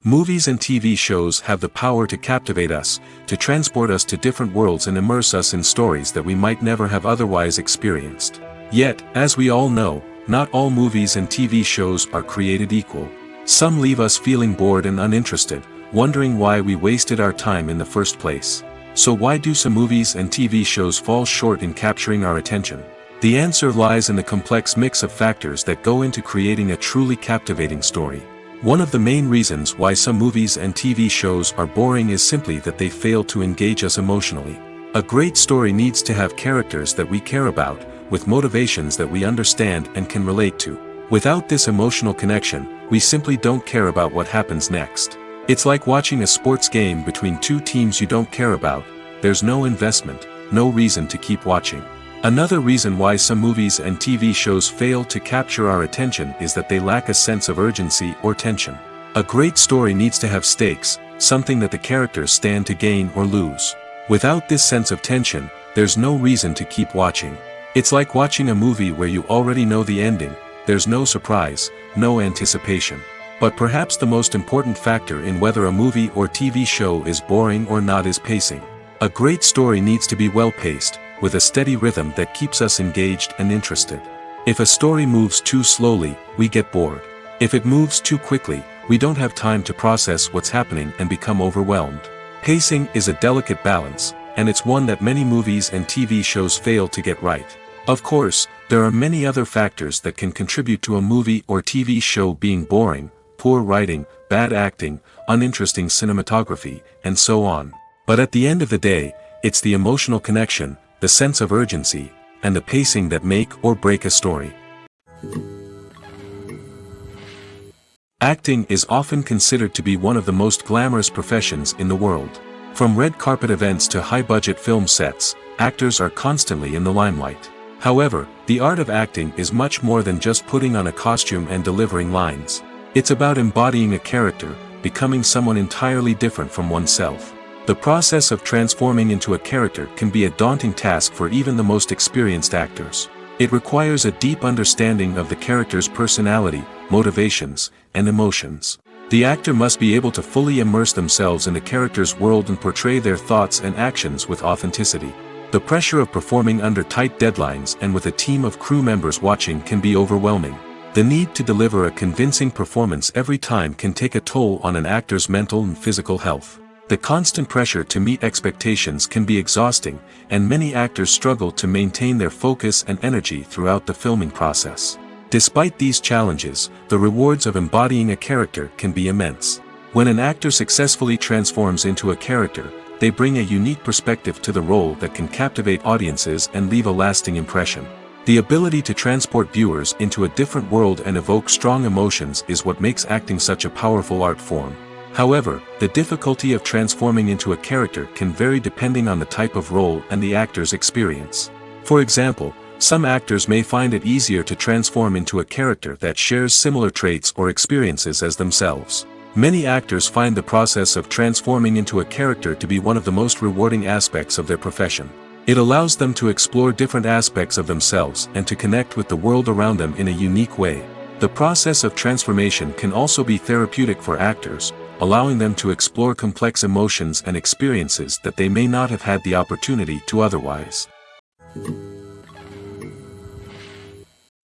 Movies and TV shows have the power to captivate us, to transport us to different worlds and immerse us in stories that we might never have otherwise experienced. Yet, as we all know, not all movies and TV shows are created equal. Some leave us feeling bored and uninterested, wondering why we wasted our time in the first place. So why do some movies and TV shows fall short in capturing our attention? The answer lies in the complex mix of factors that go into creating a truly captivating story. One of the main reasons why some movies and TV shows are boring is simply that they fail to engage us emotionally. A great story needs to have characters that we care about, with motivations that we understand and can relate to. Without this emotional connection, we simply don't care about what happens next. It's like watching a sports game between two teams you don't care about. There's no investment, no reason to keep watching. Another reason why some movies and TV shows fail to capture our attention is that they lack a sense of urgency or tension. A great story needs to have stakes, something that the characters stand to gain or lose. Without this sense of tension, there's no reason to keep watching. It's like watching a movie where you already know the ending. There's no surprise, no anticipation. But perhaps the most important factor in whether a movie or TV show is boring or not is pacing. A great story needs to be well-paced, with a steady rhythm that keeps us engaged and interested. If a story moves too slowly, we get bored. If it moves too quickly, we don't have time to process what's happening and become overwhelmed. Pacing is a delicate balance, and it's one that many movies and TV shows fail to get right. Of course, there are many other factors that can contribute to a movie or TV show being boring: poor writing, bad acting, uninteresting cinematography, and so on. But at the end of the day, it's the emotional connection, the sense of urgency, and the pacing that make or break a story. Acting is often considered to be one of the most glamorous professions in the world. From red carpet events to high-budget film sets, actors are constantly in the limelight. However, the art of acting is much more than just putting on a costume and delivering lines. It's about embodying a character, becoming someone entirely different from oneself. The process of transforming into a character can be a daunting task for even the most experienced actors. It requires a deep understanding of the character's personality, motivations, and emotions. The actor must be able to fully immerse themselves in the character's world and portray their thoughts and actions with authenticity. The pressure of performing under tight deadlines and with a team of crew members watching can be overwhelming. The need to deliver a convincing performance every time can take a toll on an actor's mental and physical health. The constant pressure to meet expectations can be exhausting, and many actors struggle to maintain their focus and energy throughout the filming process. Despite these challenges, the rewards of embodying a character can be immense. When an actor successfully transforms into a character, they bring a unique perspective to the role that can captivate audiences and leave a lasting impression. The ability to transport viewers into a different world and evoke strong emotions is what makes acting such a powerful art form. However, the difficulty of transforming into a character can vary depending on the type of role and the actor's experience. For example, some actors may find it easier to transform into a character that shares similar traits or experiences as themselves. Many actors find the process of transforming into a character to be one of the most rewarding aspects of their profession. It allows them to explore different aspects of themselves and to connect with the world around them in a unique way. The process of transformation can also be therapeutic for actors, allowing them to explore complex emotions and experiences that they may not have had the opportunity to otherwise.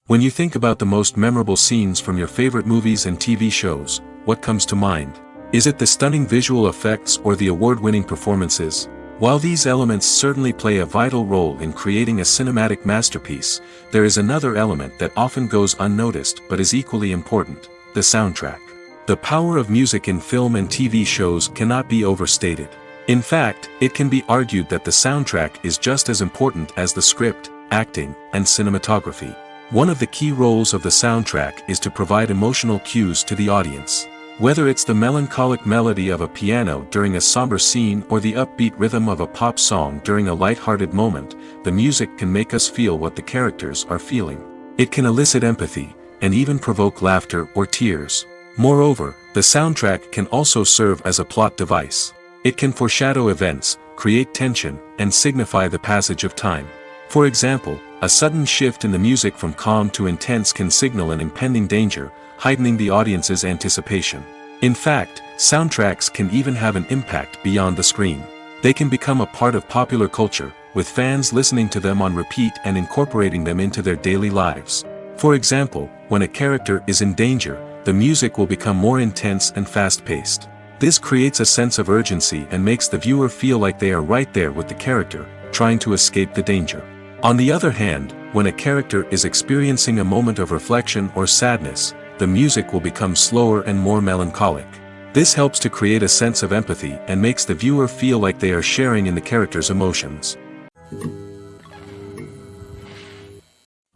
When you think about the most memorable scenes from your favorite movies and TV shows, what comes to mind? Is it the stunning visual effects or the award-winning performances? While these elements certainly play a vital role in creating a cinematic masterpiece, there is another element that often goes unnoticed but is equally important: the soundtrack. The power of music in film and TV shows cannot be overstated. In fact, it can be argued that the soundtrack is just as important as the script, acting, and cinematography. One of the key roles of the soundtrack is to provide emotional cues to the audience. Whether it's the melancholic melody of a piano during a somber scene or the upbeat rhythm of a pop song during a light-hearted moment, the music can make us feel what the characters are feeling. It can elicit empathy, and even provoke laughter or tears. Moreover, the soundtrack can also serve as a plot device. It can foreshadow events, create tension, and signify the passage of time. For example, a sudden shift in the music from calm to intense can signal an impending danger, heightening the audience's anticipation. In fact, soundtracks can even have an impact beyond the screen. They can become a part of popular culture, with fans listening to them on repeat and incorporating them into their daily lives. For example, when a character is in danger, the music will become more intense and fast-paced. This creates a sense of urgency and makes the viewer feel like they are right there with the character, trying to escape the danger. On the other hand, when a character is experiencing a moment of reflection or sadness, the music will become slower and more melancholic. This helps to create a sense of empathy and makes the viewer feel like they are sharing in the character's emotions.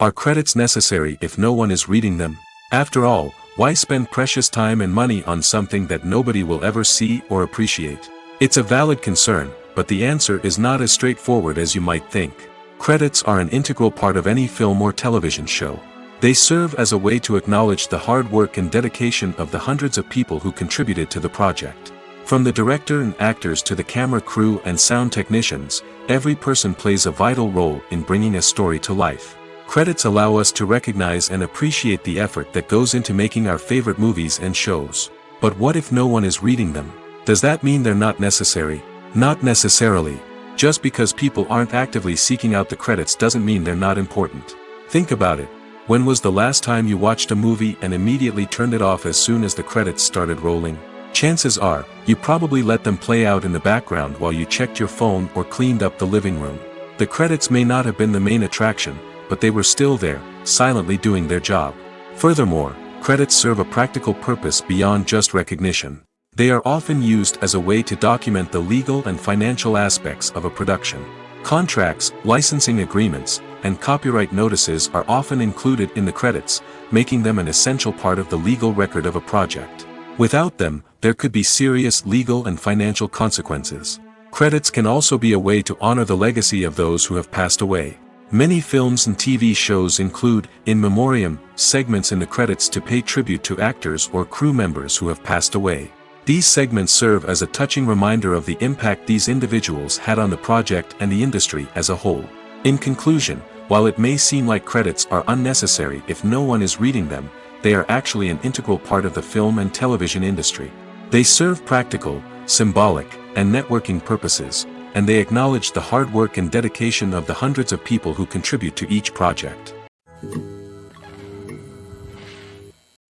Are credits necessary if no one is reading them? After all, why spend precious time and money on something that nobody will ever see or appreciate? It's a valid concern, but the answer is not as straightforward as you might think. Credits are an integral part of any film or television show. They serve as a way to acknowledge the hard work and dedication of the hundreds of people who contributed to the project. From the director and actors to the camera crew and sound technicians, every person plays a vital role in bringing a story to life. Credits allow us to recognize and appreciate the effort that goes into making our favorite movies and shows. But what if no one is reading them? Does that mean they're not necessary? Not necessarily. Just because people aren't actively seeking out the credits doesn't mean they're not important. Think about it. When was the last time you watched a movie and immediately turned it off as soon as the credits started rolling? Chances are, you probably let them play out in the background while you checked your phone or cleaned up the living room. The credits may not have been the main attraction, but they were still there, silently doing their job. Furthermore, credits serve a practical purpose beyond just recognition. They are often used as a way to document the legal and financial aspects of a production. Contracts, licensing agreements, and copyright notices are often included in the credits, making them an essential part of the legal record of a project. Without them, there could be serious legal and financial consequences. Credits can also be a way to honor the legacy of those who have passed away. Many films and TV shows include, in memoriam, segments in the credits to pay tribute to actors or crew members who have passed away. These segments serve as a touching reminder of the impact these individuals had on the project and the industry as a whole. In conclusion, while it may seem like credits are unnecessary if no one is reading them, they are actually an integral part of the film and television industry. They serve practical, symbolic, and networking purposes, and they acknowledge the hard work and dedication of the hundreds of people who contribute to each project.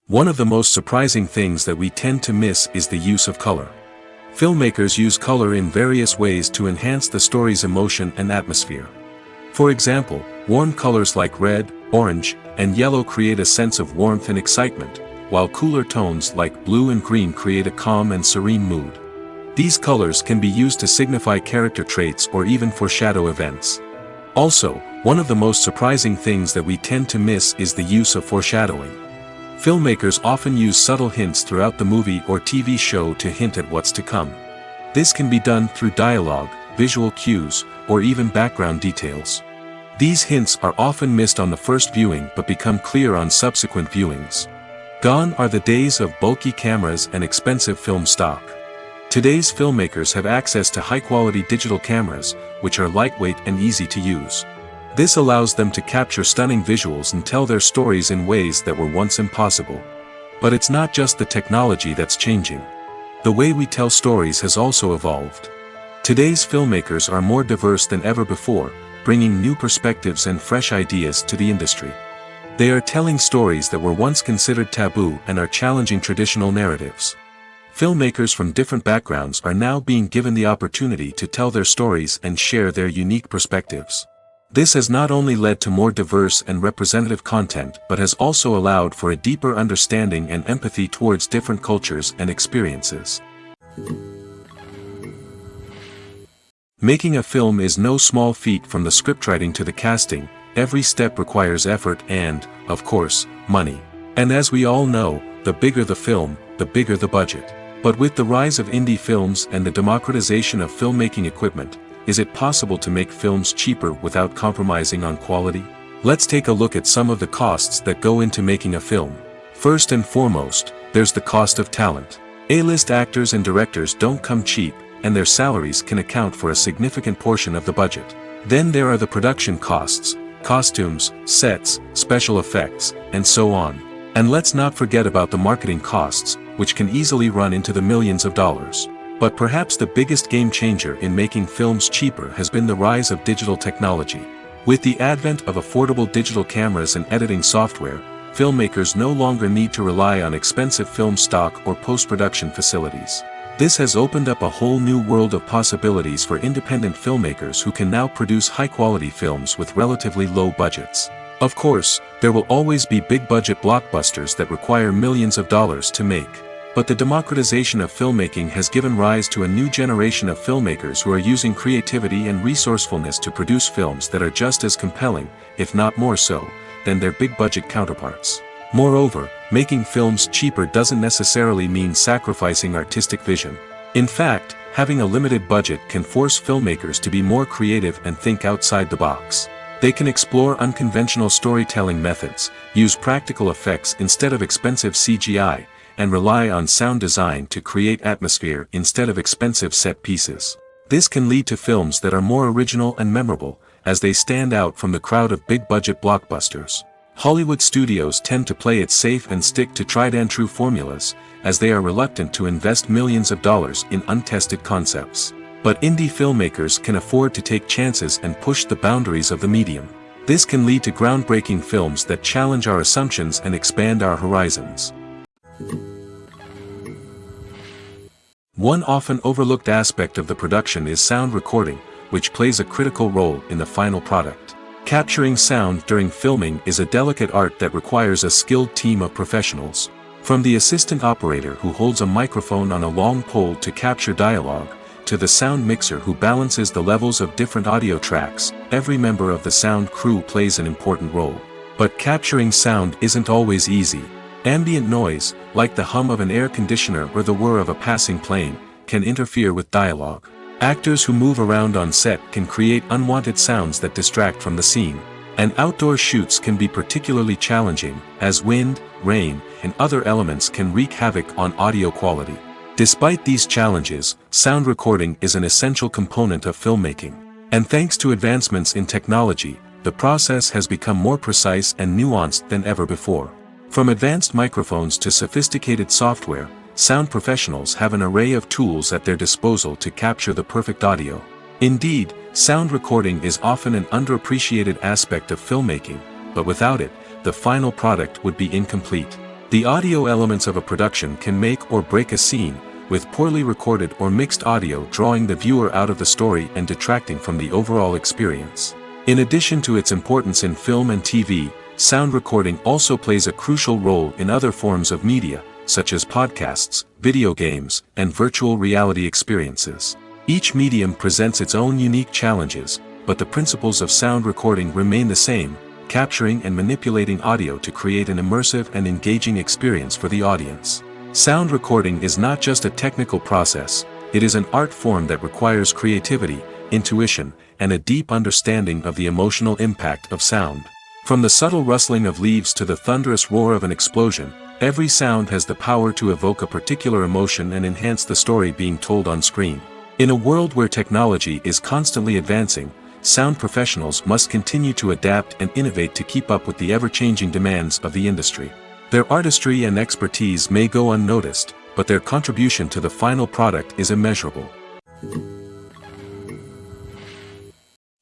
One of the most surprising things that we tend to miss is the use of color. Filmmakers use color in various ways to enhance the story's emotion and atmosphere. For example, warm colors like red, orange, and yellow create a sense of warmth and excitement, while cooler tones like blue and green create a calm and serene mood. These colors can be used to signify character traits or even foreshadow events. Also, one of the most surprising things that we tend to miss is the use of foreshadowing. Filmmakers often use subtle hints throughout the movie or TV show to hint at what's to come. This can be done through dialogue, visual cues, or even background details. These hints are often missed on the first viewing but become clear on subsequent viewings. Gone are the days of bulky cameras and expensive film stock. Today's filmmakers have access to high-quality digital cameras, which are lightweight and easy to use. This allows them to capture stunning visuals and tell their stories in ways that were once impossible. But it's not just the technology that's changing. The way we tell stories has also evolved. Today's filmmakers are more diverse than ever before, bringing new perspectives and fresh ideas to the industry. They are telling stories that were once considered taboo and are challenging traditional narratives. Filmmakers from different backgrounds are now being given the opportunity to tell their stories and share their unique perspectives. This has not only led to more diverse and representative content but has also allowed for a deeper understanding and empathy towards different cultures and experiences. Making a film is no small feat. From the scriptwriting to the casting, every step requires effort and, of course, money. And as we all know, the bigger the film, the bigger the budget. But with the rise of indie films and the democratization of filmmaking equipment, is it possible to make films cheaper without compromising on quality? Let's take a look at some of the costs that go into making a film. First and foremost, there's the cost of talent. A-list actors and directors don't come cheap, and their salaries can account for a significant portion of the budget. Then there are the production costs, costumes, sets, special effects, and so on. And let's not forget about the marketing costs, which can easily run into the millions of dollars. But perhaps the biggest game changer in making films cheaper has been the rise of digital technology. With the advent of affordable digital cameras and editing software, filmmakers no longer need to rely on expensive film stock or post-production facilities. This has opened up a whole new world of possibilities for independent filmmakers who can now produce high-quality films with relatively low budgets. Of course, there will always be big-budget blockbusters that require millions of dollars to make. But the democratization of filmmaking has given rise to a new generation of filmmakers who are using creativity and resourcefulness to produce films that are just as compelling, if not more so, than their big-budget counterparts. Moreover, making films cheaper doesn't necessarily mean sacrificing artistic vision. In fact, having a limited budget can force filmmakers to be more creative and think outside the box. They can explore unconventional storytelling methods, use practical effects instead of expensive CGI, and rely on sound design to create atmosphere instead of expensive set pieces. This can lead to films that are more original and memorable, as they stand out from the crowd of big-budget blockbusters. Hollywood studios tend to play it safe and stick to tried-and-true formulas, as they are reluctant to invest millions of dollars in untested concepts. But indie filmmakers can afford to take chances and push the boundaries of the medium. This can lead to groundbreaking films that challenge our assumptions and expand our horizons. One often overlooked aspect of the production is sound recording, which plays a critical role in the final product. Capturing sound during filming is a delicate art that requires a skilled team of professionals. From the assistant operator who holds a microphone on a long pole to capture dialogue, to the sound mixer who balances the levels of different audio tracks, every member of the sound crew plays an important role. But capturing sound isn't always easy. Ambient noise, like the hum of an air conditioner or the whir of a passing plane, can interfere with dialogue. Actors who move around on set can create unwanted sounds that distract from the scene. And outdoor shoots can be particularly challenging, as wind, rain, and other elements can wreak havoc on audio quality. Despite these challenges, sound recording is an essential component of filmmaking. And thanks to advancements in technology, the process has become more precise and nuanced than ever before. From advanced microphones to sophisticated software, sound professionals have an array of tools at their disposal to capture the perfect audio. Indeed, sound recording is often an underappreciated aspect of filmmaking, but without it, the final product would be incomplete. The audio elements of a production can make or break a scene, with poorly recorded or mixed audio drawing the viewer out of the story and detracting from the overall experience. In addition to its importance in film and TV, sound recording also plays a crucial role in other forms of media, such as podcasts, video games, and virtual reality experiences. Each medium presents its own unique challenges, but the principles of sound recording remain the same, capturing and manipulating audio to create an immersive and engaging experience for the audience. Sound recording is not just a technical process, it is an art form that requires creativity, intuition, and a deep understanding of the emotional impact of sound. From the subtle rustling of leaves to the thunderous roar of an explosion, every sound has the power to evoke a particular emotion and enhance the story being told on screen. In a world where technology is constantly advancing, sound professionals must continue to adapt and innovate to keep up with the ever-changing demands of the industry. Their artistry and expertise may go unnoticed, but their contribution to the final product is immeasurable.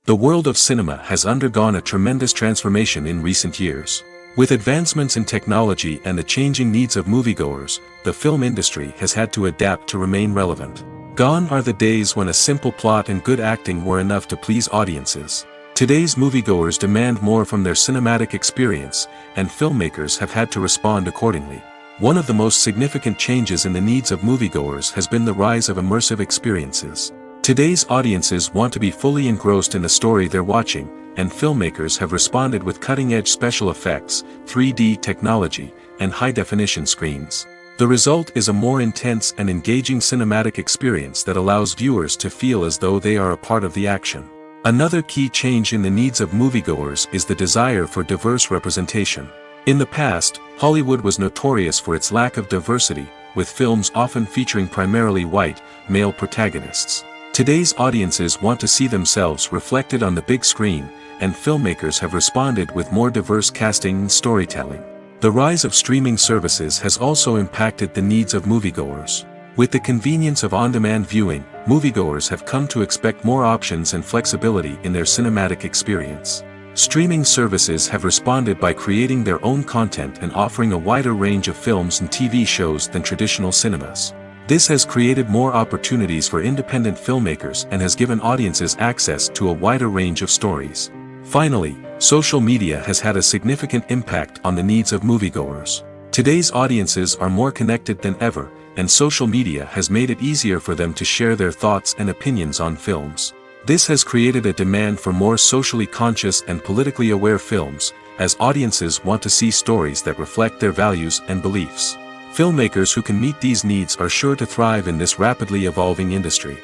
The world of cinema has undergone a tremendous transformation in recent years. With advancements in technology and the changing needs of moviegoers, the film industry has had to adapt to remain relevant. Gone are the days when a simple plot and good acting were enough to please audiences. Today's moviegoers demand more from their cinematic experience, and filmmakers have had to respond accordingly. One of the most significant changes in the needs of moviegoers has been the rise of immersive experiences. Today's audiences want to be fully engrossed in the story they're watching, and filmmakers have responded with cutting-edge special effects, 3D technology, and high-definition screens. The result is a more intense and engaging cinematic experience that allows viewers to feel as though they are a part of the action. Another key change in the needs of moviegoers is the desire for diverse representation. In the past, Hollywood was notorious for its lack of diversity, with films often featuring primarily white, male protagonists. Today's audiences want to see themselves reflected on the big screen, and filmmakers have responded with more diverse casting and storytelling. The rise of streaming services has also impacted the needs of moviegoers. With the convenience of on-demand viewing, moviegoers have come to expect more options and flexibility in their cinematic experience. Streaming services have responded by creating their own content and offering a wider range of films and TV shows than traditional cinemas. This has created more opportunities for independent filmmakers and has given audiences access to a wider range of stories. Finally, social media has had a significant impact on the needs of moviegoers. Today's audiences are more connected than ever, and social media has made it easier for them to share their thoughts and opinions on films. This has created a demand for more socially conscious and politically aware films, as audiences want to see stories that reflect their values and beliefs. Filmmakers who can meet these needs are sure to thrive in this rapidly evolving industry.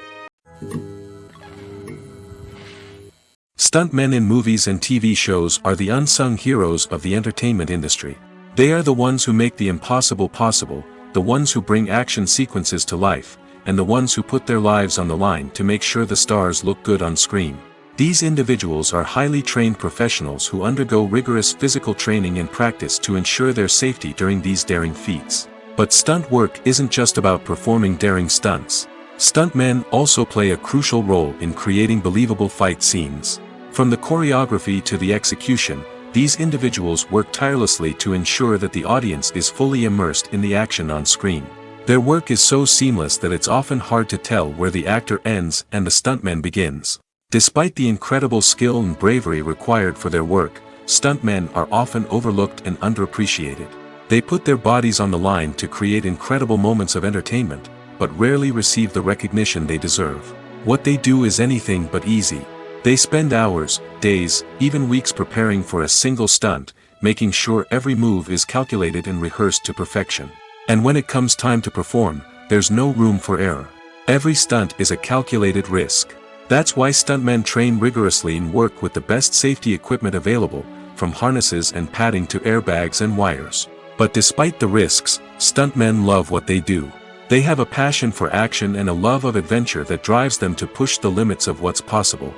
Stuntmen in movies and TV shows are the unsung heroes of the entertainment industry. They are the ones who make the impossible possible, the ones who bring action sequences to life, and the ones who put their lives on the line to make sure the stars look good on screen. These individuals are highly trained professionals who undergo rigorous physical training and practice to ensure their safety during these daring feats. But stunt work isn't just about performing daring stunts. Stuntmen also play a crucial role in creating believable fight scenes. From the choreography to the execution, these individuals work tirelessly to ensure that the audience is fully immersed in the action on screen. Their work is so seamless that it's often hard to tell where the actor ends and the stuntman begins. Despite the incredible skill and bravery required for their work, stuntmen are often overlooked and underappreciated. They put their bodies on the line to create incredible moments of entertainment, but rarely receive the recognition they deserve. What they do is anything but easy. They spend hours, days, even weeks preparing for a single stunt, making sure every move is calculated and rehearsed to perfection. And when it comes time to perform, there's no room for error. Every stunt is a calculated risk. That's why stuntmen train rigorously and work with the best safety equipment available, from harnesses and padding to airbags and wires. But despite the risks, stuntmen love what they do. They have a passion for action and a love of adventure that drives them to push the limits of what's possible.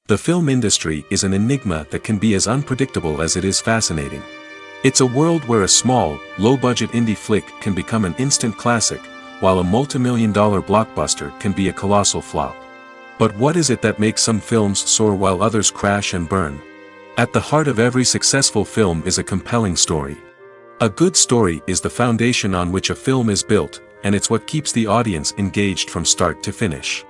The film industry is an enigma that can be as unpredictable as it is fascinating. It's a world where a small, low-budget indie flick can become an instant classic, while a multi-million-dollar blockbuster can be a colossal flop. But what is it that makes some films soar while others crash and burn? At the heart of every successful film is a compelling story. A good story is the foundation on which a film is built, and it's what keeps the audience engaged from start to finish.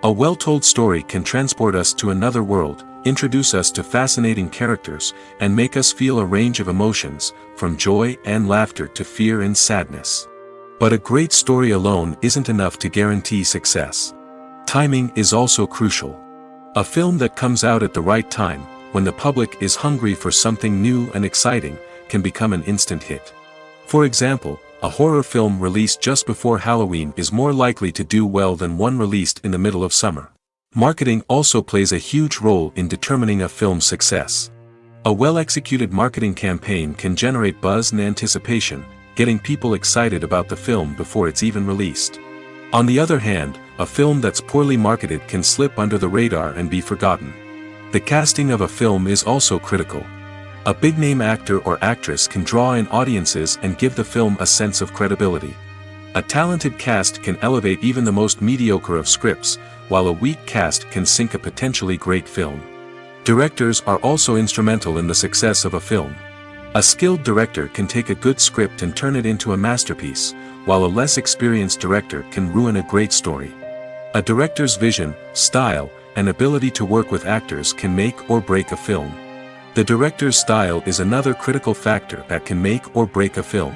A well-told story can transport us to another world, introduce us to fascinating characters, and make us feel a range of emotions, from joy and laughter to fear and sadness. But a great story alone isn't enough to guarantee success. Timing is also crucial. A film that comes out at the right time, when the public is hungry for something new and exciting, can become an instant hit. For example, a horror film released just before Halloween is more likely to do well than one released in the middle of summer. Marketing also plays a huge role in determining a film's success. A well-executed marketing campaign can generate buzz and anticipation, getting people excited about the film before it's even released. On the other hand, a film that's poorly marketed can slip under the radar and be forgotten. The casting of a film is also critical. A big-name actor or actress can draw in audiences and give the film a sense of credibility. A talented cast can elevate even the most mediocre of scripts, while a weak cast can sink a potentially great film. Directors are also instrumental in the success of a film. A skilled director can take a good script and turn it into a masterpiece, while a less experienced director can ruin a great story. A director's vision, style, and ability to work with actors can make or break a film. The director's style is another critical factor that can make or break a film.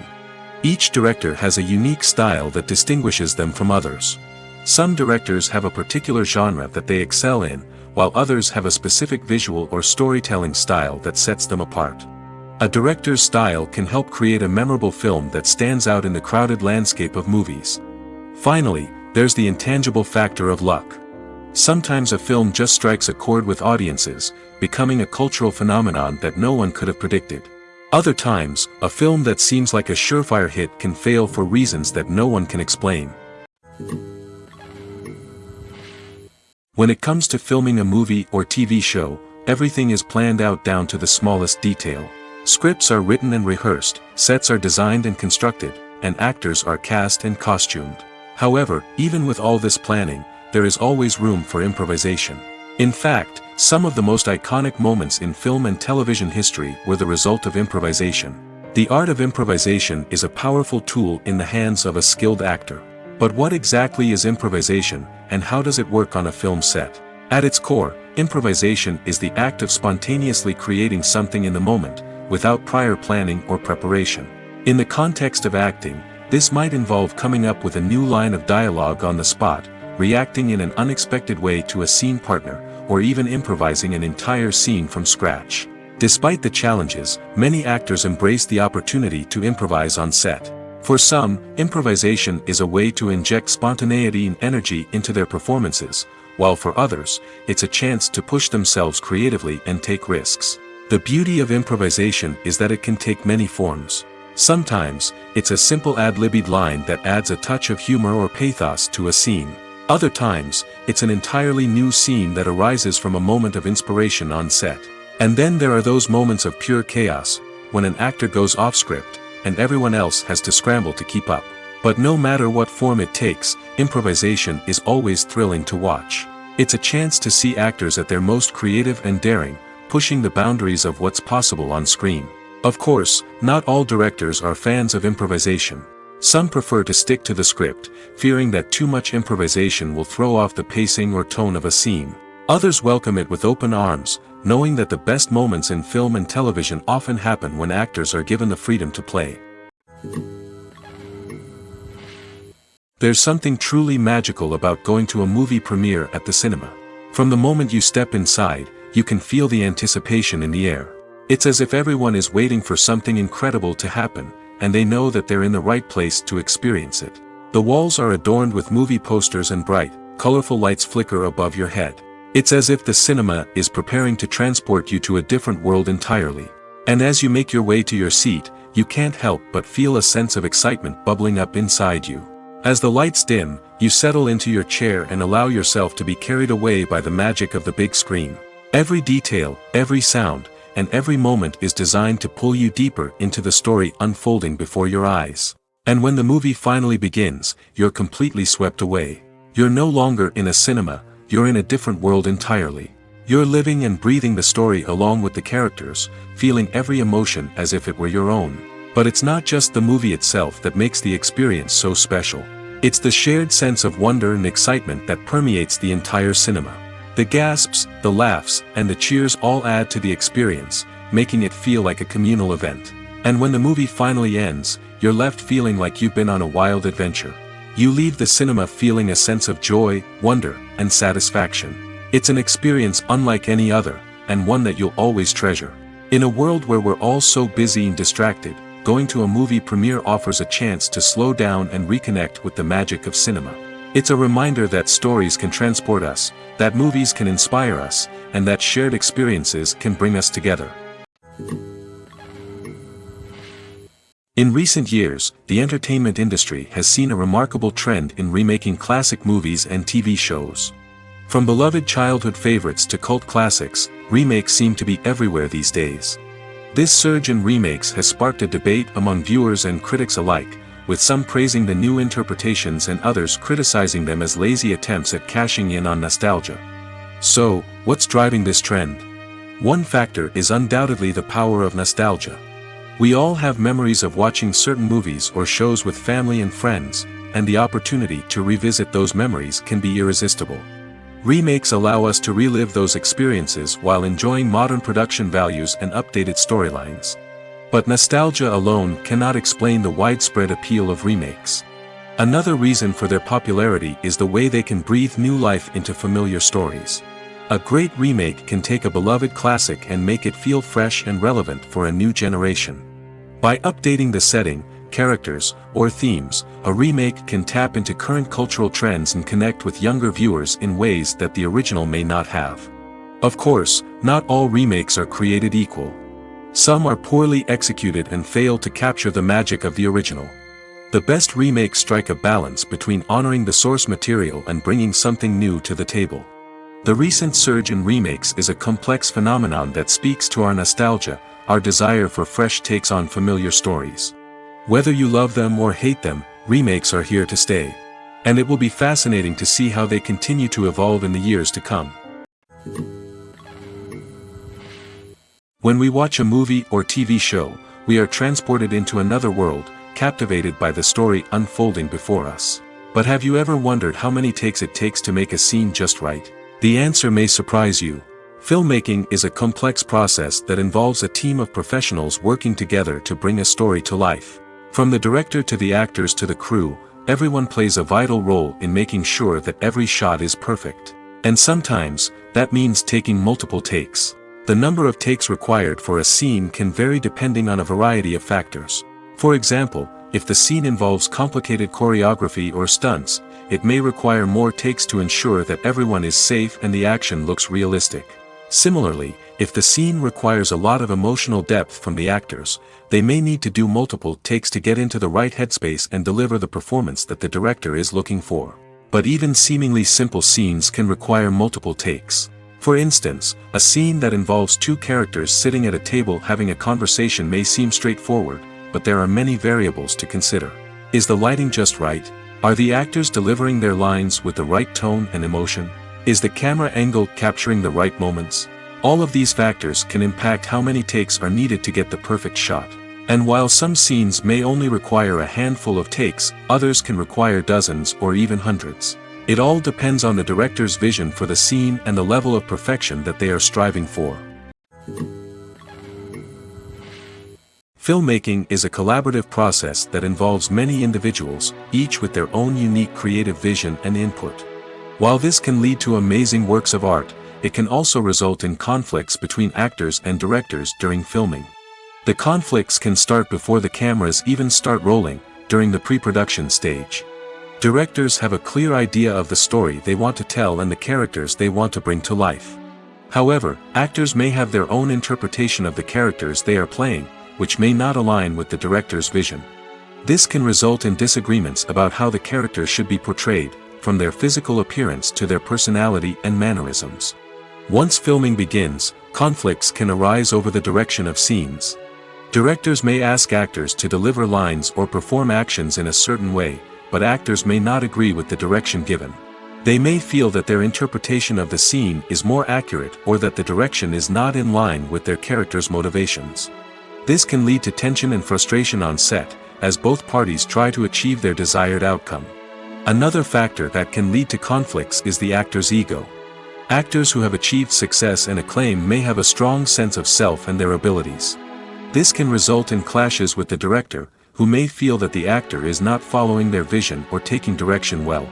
Each director has a unique style that distinguishes them from others. Some directors have a particular genre that they excel in, while others have a specific visual or storytelling style that sets them apart. A director's style can help create a memorable film that stands out in the crowded landscape of movies. Finally, there's the intangible factor of luck. Sometimes a film just strikes a chord with audiences, becoming a cultural phenomenon that no one could have predicted. Other times, a film that seems like a surefire hit can fail for reasons that no one can explain. When it comes to filming a movie or TV show, everything is planned out down to the smallest detail. Scripts are written and rehearsed, sets are designed and constructed, and actors are cast and costumed. However, even with all this planning, there is always room for improvisation. In fact, some of the most iconic moments in film and television history were the result of improvisation. The art of improvisation is a powerful tool in the hands of a skilled actor. But what exactly is improvisation, and how does it work on a film set? At its core, improvisation is the act of spontaneously creating something in the moment, without prior planning or preparation. In the context of acting, this might involve coming up with a new line of dialogue on the spot, reacting in an unexpected way to a scene partner, or even improvising an entire scene from scratch. Despite the challenges, many actors embrace the opportunity to improvise on set. For some, improvisation is a way to inject spontaneity and energy into their performances, while for others, it's a chance to push themselves creatively and take risks. The beauty of improvisation is that it can take many forms. Sometimes, it's a simple ad-libbed line that adds a touch of humor or pathos to a scene. Other times, it's an entirely new scene that arises from a moment of inspiration on set. And then there are those moments of pure chaos, when an actor goes off script, and everyone else has to scramble to keep up. But no matter what form it takes, improvisation is always thrilling to watch. It's a chance to see actors at their most creative and daring, pushing the boundaries of what's possible on screen. Of course, not all directors are fans of improvisation. Some prefer to stick to the script, fearing that too much improvisation will throw off the pacing or tone of a scene. Others welcome it with open arms, knowing that the best moments in film and television often happen when actors are given the freedom to play. There's something truly magical about going to a movie premiere at the cinema. From the moment you step inside, you can feel the anticipation in the air. It's as if everyone is waiting for something incredible to happen, and they know that they're in the right place to experience it. The walls are adorned with movie posters and bright, colorful lights flicker above your head. It's as if the cinema is preparing to transport you to a different world entirely. And as you make your way to your seat, you can't help but feel a sense of excitement bubbling up inside you. As the lights dim, you settle into your chair and allow yourself to be carried away by the magic of the big screen. Every detail, every sound, and every moment is designed to pull you deeper into the story unfolding before your eyes. And when the movie finally begins, you're completely swept away. You're no longer in a cinema, you're in a different world entirely. You're living and breathing the story along with the characters, feeling every emotion as if it were your own. But it's not just the movie itself that makes the experience so special. It's the shared sense of wonder and excitement that permeates the entire cinema. The gasps, the laughs, and the cheers all add to the experience, making it feel like a communal event. And when the movie finally ends, you're left feeling like you've been on a wild adventure. You leave the cinema feeling a sense of joy, wonder, and satisfaction. It's an experience unlike any other, and one that you'll always treasure. In a world where we're all so busy and distracted, going to a movie premiere offers a chance to slow down and reconnect with the magic of cinema. It's a reminder that stories can transport us, that movies can inspire us, and that shared experiences can bring us together. In recent years, the entertainment industry has seen a remarkable trend in remaking classic movies and TV shows. From beloved childhood favorites to cult classics, remakes seem to be everywhere these days. This surge in remakes has sparked a debate among viewers and critics alike, with some praising the new interpretations and others criticizing them as lazy attempts at cashing in on nostalgia. So, what's driving this trend? One factor is undoubtedly the power of nostalgia. We all have memories of watching certain movies or shows with family and friends, and the opportunity to revisit those memories can be irresistible. Remakes allow us to relive those experiences while enjoying modern production values and updated storylines. But nostalgia alone cannot explain the widespread appeal of remakes. Another reason for their popularity is the way they can breathe new life into familiar stories. A great remake can take a beloved classic and make it feel fresh and relevant for a new generation. By updating the setting, characters, or themes, a remake can tap into current cultural trends and connect with younger viewers in ways that the original may not have. Of course, not all remakes are created equal. Some are poorly executed and fail to capture the magic of the original. The best remakes strike a balance between honoring the source material and bringing something new to the table. The recent surge in remakes is a complex phenomenon that speaks to our nostalgia, our desire for fresh takes on familiar stories. Whether you love them or hate them, remakes are here to stay. And it will be fascinating to see how they continue to evolve in the years to come. When we watch a movie or TV show, we are transported into another world, captivated by the story unfolding before us. But have you ever wondered how many takes it takes to make a scene just right? The answer may surprise you. Filmmaking is a complex process that involves a team of professionals working together to bring a story to life. From the director to the actors to the crew, everyone plays a vital role in making sure that every shot is perfect. And sometimes, that means taking multiple takes. The number of takes required for a scene can vary depending on a variety of factors. For example, if the scene involves complicated choreography or stunts, it may require more takes to ensure that everyone is safe and the action looks realistic. Similarly, if the scene requires a lot of emotional depth from the actors, they may need to do multiple takes to get into the right headspace and deliver the performance that the director is looking for. But even seemingly simple scenes can require multiple takes. For instance, a scene that involves two characters sitting at a table having a conversation may seem straightforward, but there are many variables to consider. Is the lighting just right? Are the actors delivering their lines with the right tone and emotion? Is the camera angle capturing the right moments? All of these factors can impact how many takes are needed to get the perfect shot. And while some scenes may only require a handful of takes, others can require dozens or even hundreds. It all depends on the director's vision for the scene and the level of perfection that they are striving for. Filmmaking is a collaborative process that involves many individuals, each with their own unique creative vision and input. While this can lead to amazing works of art, it can also result in conflicts between actors and directors during filming. The conflicts can start before the cameras even start rolling, during the pre-production stage. Directors have a clear idea of the story they want to tell and the characters they want to bring to life. However, actors may have their own interpretation of the characters they are playing, which may not align with the director's vision. This can result in disagreements about how the characters should be portrayed, from their physical appearance to their personality and mannerisms. Once filming begins, conflicts can arise over the direction of scenes. Directors may ask actors to deliver lines or perform actions in a certain way, but actors may not agree with the direction given. They may feel that their interpretation of the scene is more accurate or that the direction is not in line with their character's motivations. This can lead to tension and frustration on set, as both parties try to achieve their desired outcome. Another factor that can lead to conflicts is the actor's ego. Actors who have achieved success and acclaim may have a strong sense of self and their abilities. This can result in clashes with the director, who may feel that the actor is not following their vision or taking direction well.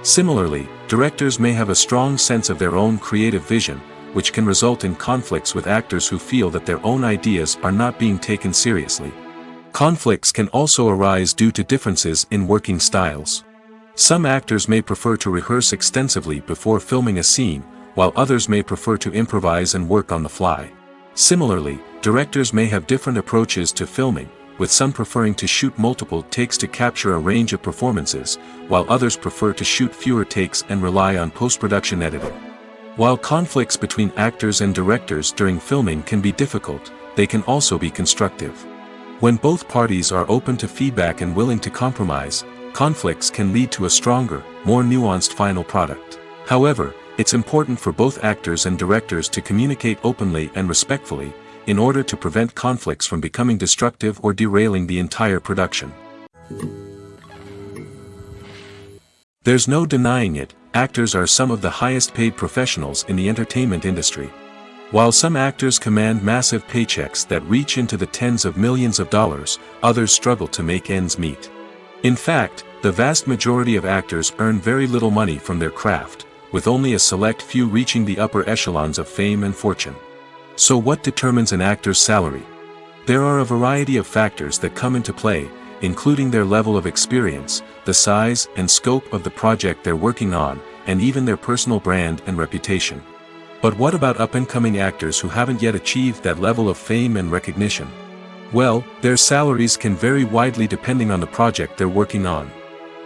Similarly, directors may have a strong sense of their own creative vision, which can result in conflicts with actors who feel that their own ideas are not being taken seriously. Conflicts can also arise due to differences in working styles. Some actors may prefer to rehearse extensively before filming a scene, while others may prefer to improvise and work on the fly. Similarly, directors may have different approaches to filming, with some preferring to shoot multiple takes to capture a range of performances, while others prefer to shoot fewer takes and rely on post-production editing. While conflicts between actors and directors during filming can be difficult, they can also be constructive. When both parties are open to feedback and willing to compromise, conflicts can lead to a stronger, more nuanced final product. However, it's important for both actors and directors to communicate openly and respectfully, in order to prevent conflicts from becoming destructive or derailing the entire production. There's no denying it, actors are some of the highest paid professionals in the entertainment industry. While some actors command massive paychecks that reach into the tens of millions of dollars, others struggle to make ends meet. In fact, the vast majority of actors earn very little money from their craft, with only a select few reaching the upper echelons of fame and fortune. So what determines an actor's salary? There are a variety of factors that come into play, including their level of experience, the size and scope of the project they're working on, and even their personal brand and reputation. But what about up-and-coming actors who haven't yet achieved that level of fame and recognition? Well, their salaries can vary widely depending on the project they're working on.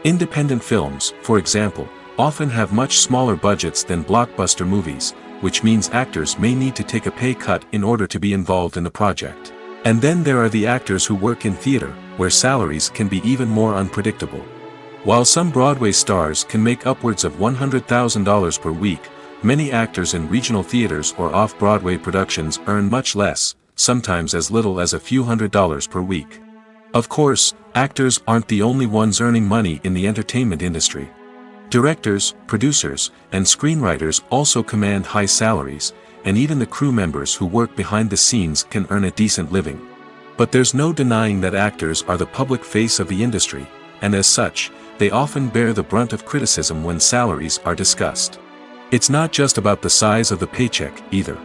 Independent films, for example, often have much smaller budgets than blockbuster movies, which means actors may need to take a pay cut in order to be involved in the project. And then there are the actors who work in theater, where salaries can be even more unpredictable. While some Broadway stars can make upwards of $100,000 per week, many actors in regional theaters or off-Broadway productions earn much less, sometimes as little as a few $100s per week. Of course, actors aren't the only ones earning money in the entertainment industry. Directors, producers, and screenwriters also command high salaries, and even the crew members who work behind the scenes can earn a decent living. But there's no denying that actors are the public face of the industry, and as such, they often bear the brunt of criticism when salaries are discussed. It's not just about the size of the paycheck, either.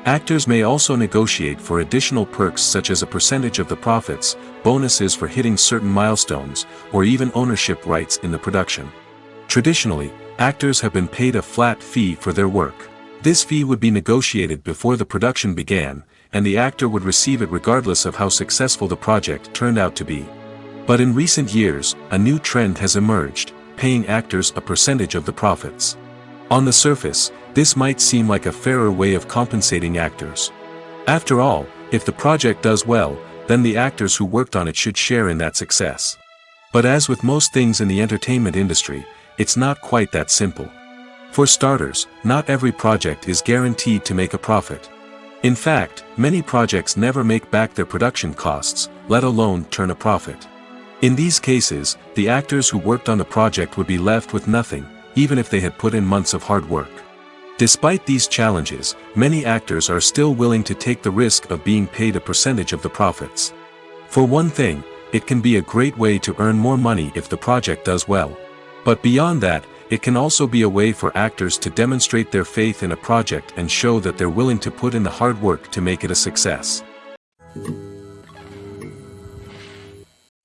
Actors may also negotiate for additional perks such as a percentage of the profits, bonuses for hitting certain milestones, or even ownership rights in the production. Traditionally, actors have been paid a flat fee for their work. This fee would be negotiated before the production began, and the actor would receive it regardless of how successful the project turned out to be. But in recent years, a new trend has emerged, paying actors a percentage of the profits. On the surface, this might seem like a fairer way of compensating actors. After all, if the project does well, then the actors who worked on it should share in that success. But as with most things in the entertainment industry, it's not quite that simple. For starters, not every project is guaranteed to make a profit. In fact, many projects never make back their production costs, let alone turn a profit. In these cases, the actors who worked on the project would be left with nothing, even if they had put in months of hard work. Despite these challenges, many actors are still willing to take the risk of being paid a percentage of the profits. For one thing, it can be a great way to earn more money if the project does well. But beyond that, it can also be a way for actors to demonstrate their faith in a project and show that they're willing to put in the hard work to make it a success.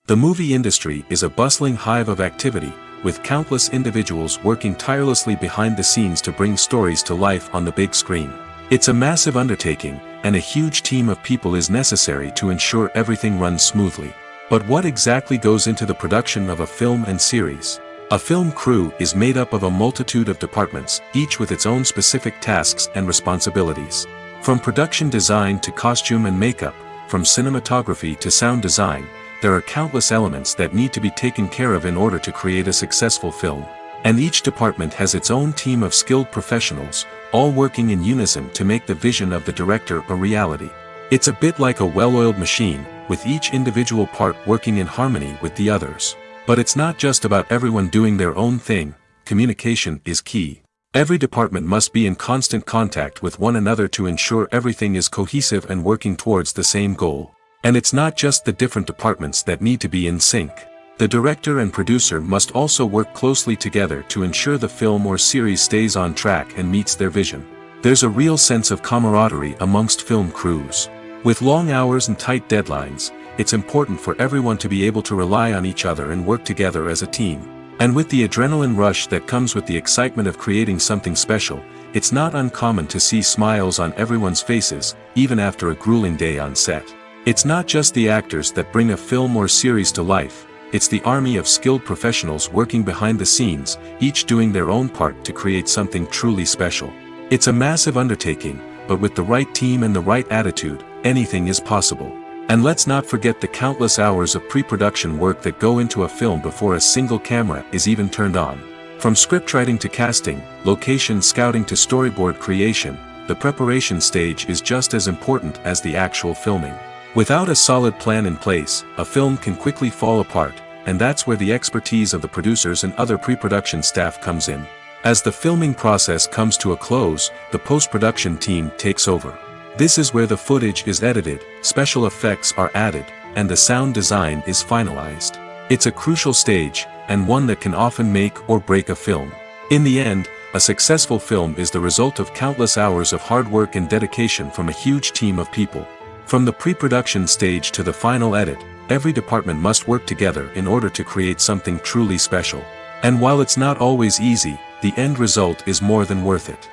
The movie industry is a bustling hive of activity, with countless individuals working tirelessly behind the scenes to bring stories to life on the big screen. It's a massive undertaking, and a huge team of people is necessary to ensure everything runs smoothly. But what exactly goes into the production of a film and series? A film crew is made up of a multitude of departments, each with its own specific tasks and responsibilities. From production design to costume and makeup, from cinematography to sound design, there are countless elements that need to be taken care of in order to create a successful film. And each department has its own team of skilled professionals, all working in unison to make the vision of the director a reality. It's a bit like a well-oiled machine, with each individual part working in harmony with the others. But it's not just about everyone doing their own thing. Communication is key. Every department must be in constant contact with one another to ensure everything is cohesive and working towards the same goal. And it's not just the different departments that need to be in sync. The director and producer must also work closely together to ensure the film or series stays on track and meets their vision. There's a real sense of camaraderie amongst film crews. With long hours and tight deadlines, it's important for everyone to be able to rely on each other and work together as a team. And with the adrenaline rush that comes with the excitement of creating something special, it's not uncommon to see smiles on everyone's faces, even after a grueling day on set. It's not just the actors that bring a film or series to life, it's the army of skilled professionals working behind the scenes, each doing their own part to create something truly special. It's a massive undertaking, but with the right team and the right attitude, anything is possible. And let's not forget the countless hours of pre-production work that go into a film before a single camera is even turned on. From scriptwriting to casting, location scouting to storyboard creation, the preparation stage is just as important as the actual filming. Without a solid plan in place, a film can quickly fall apart, and that's where the expertise of the producers and other pre-production staff comes in. As the filming process comes to a close, the post-production team takes over. This is where the footage is edited, special effects are added, and the sound design is finalized. It's a crucial stage, and one that can often make or break a film. In the end, a successful film is the result of countless hours of hard work and dedication from a huge team of people. From the pre-production stage to the final edit, every department must work together in order to create something truly special. And while it's not always easy, the end result is more than worth it.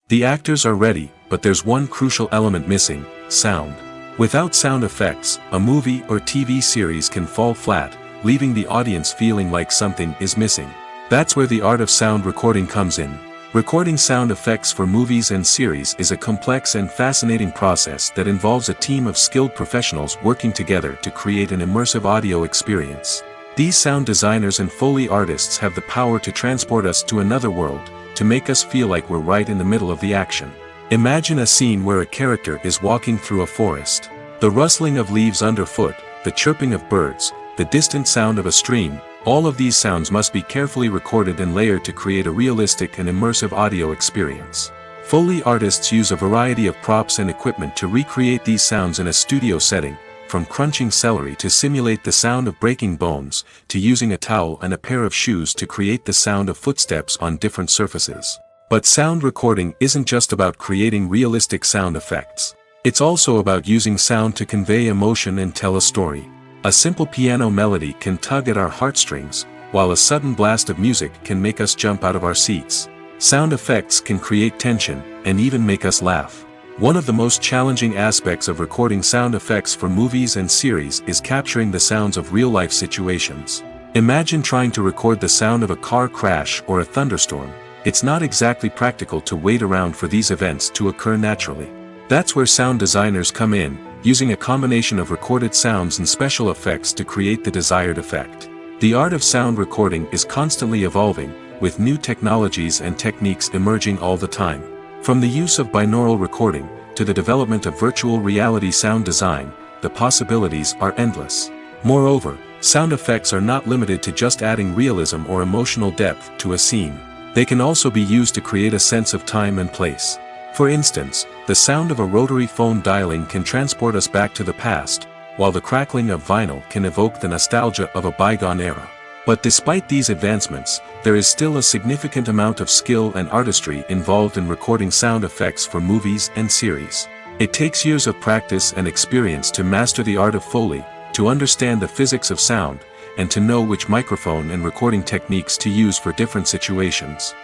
The actors are ready, but there's one crucial element missing: sound. Without sound effects, a movie or TV series can fall flat, leaving the audience feeling like something is missing. That's where the art of sound recording comes in. Recording sound effects for movies and series is a complex and fascinating process that involves a team of skilled professionals working together to create an immersive audio experience. These sound designers and Foley artists have the power to transport us to another world, to make us feel like we're right in the middle of the action. Imagine a scene where a character is walking through a forest. The rustling of leaves underfoot, the chirping of birds, the distant sound of a stream, all of these sounds must be carefully recorded and layered to create a realistic and immersive audio experience. Foley artists use a variety of props and equipment to recreate these sounds in a studio setting, from crunching celery to simulate the sound of breaking bones, to using a towel and a pair of shoes to create the sound of footsteps on different surfaces. But sound recording isn't just about creating realistic sound effects. It's also about using sound to convey emotion and tell a story. A simple piano melody can tug at our heartstrings, while a sudden blast of music can make us jump out of our seats. Sound effects can create tension, and even make us laugh. One of the most challenging aspects of recording sound effects for movies and series is capturing the sounds of real-life situations. Imagine trying to record the sound of a car crash or a thunderstorm. It's not exactly practical to wait around for these events to occur naturally. That's where sound designers come in, using a combination of recorded sounds and special effects to create the desired effect. The art of sound recording is constantly evolving, with new technologies and techniques emerging all the time. From the use of binaural recording, to the development of virtual reality sound design, the possibilities are endless. Moreover, sound effects are not limited to just adding realism or emotional depth to a scene. They can also be used to create a sense of time and place. For instance, the sound of a rotary phone dialing can transport us back to the past, while the crackling of vinyl can evoke the nostalgia of a bygone era. But despite these advancements, there is still a significant amount of skill and artistry involved in recording sound effects for movies and series. It takes years of practice and experience to master the art of Foley, to understand the physics of sound, and to know which microphone and recording techniques to use for different situations.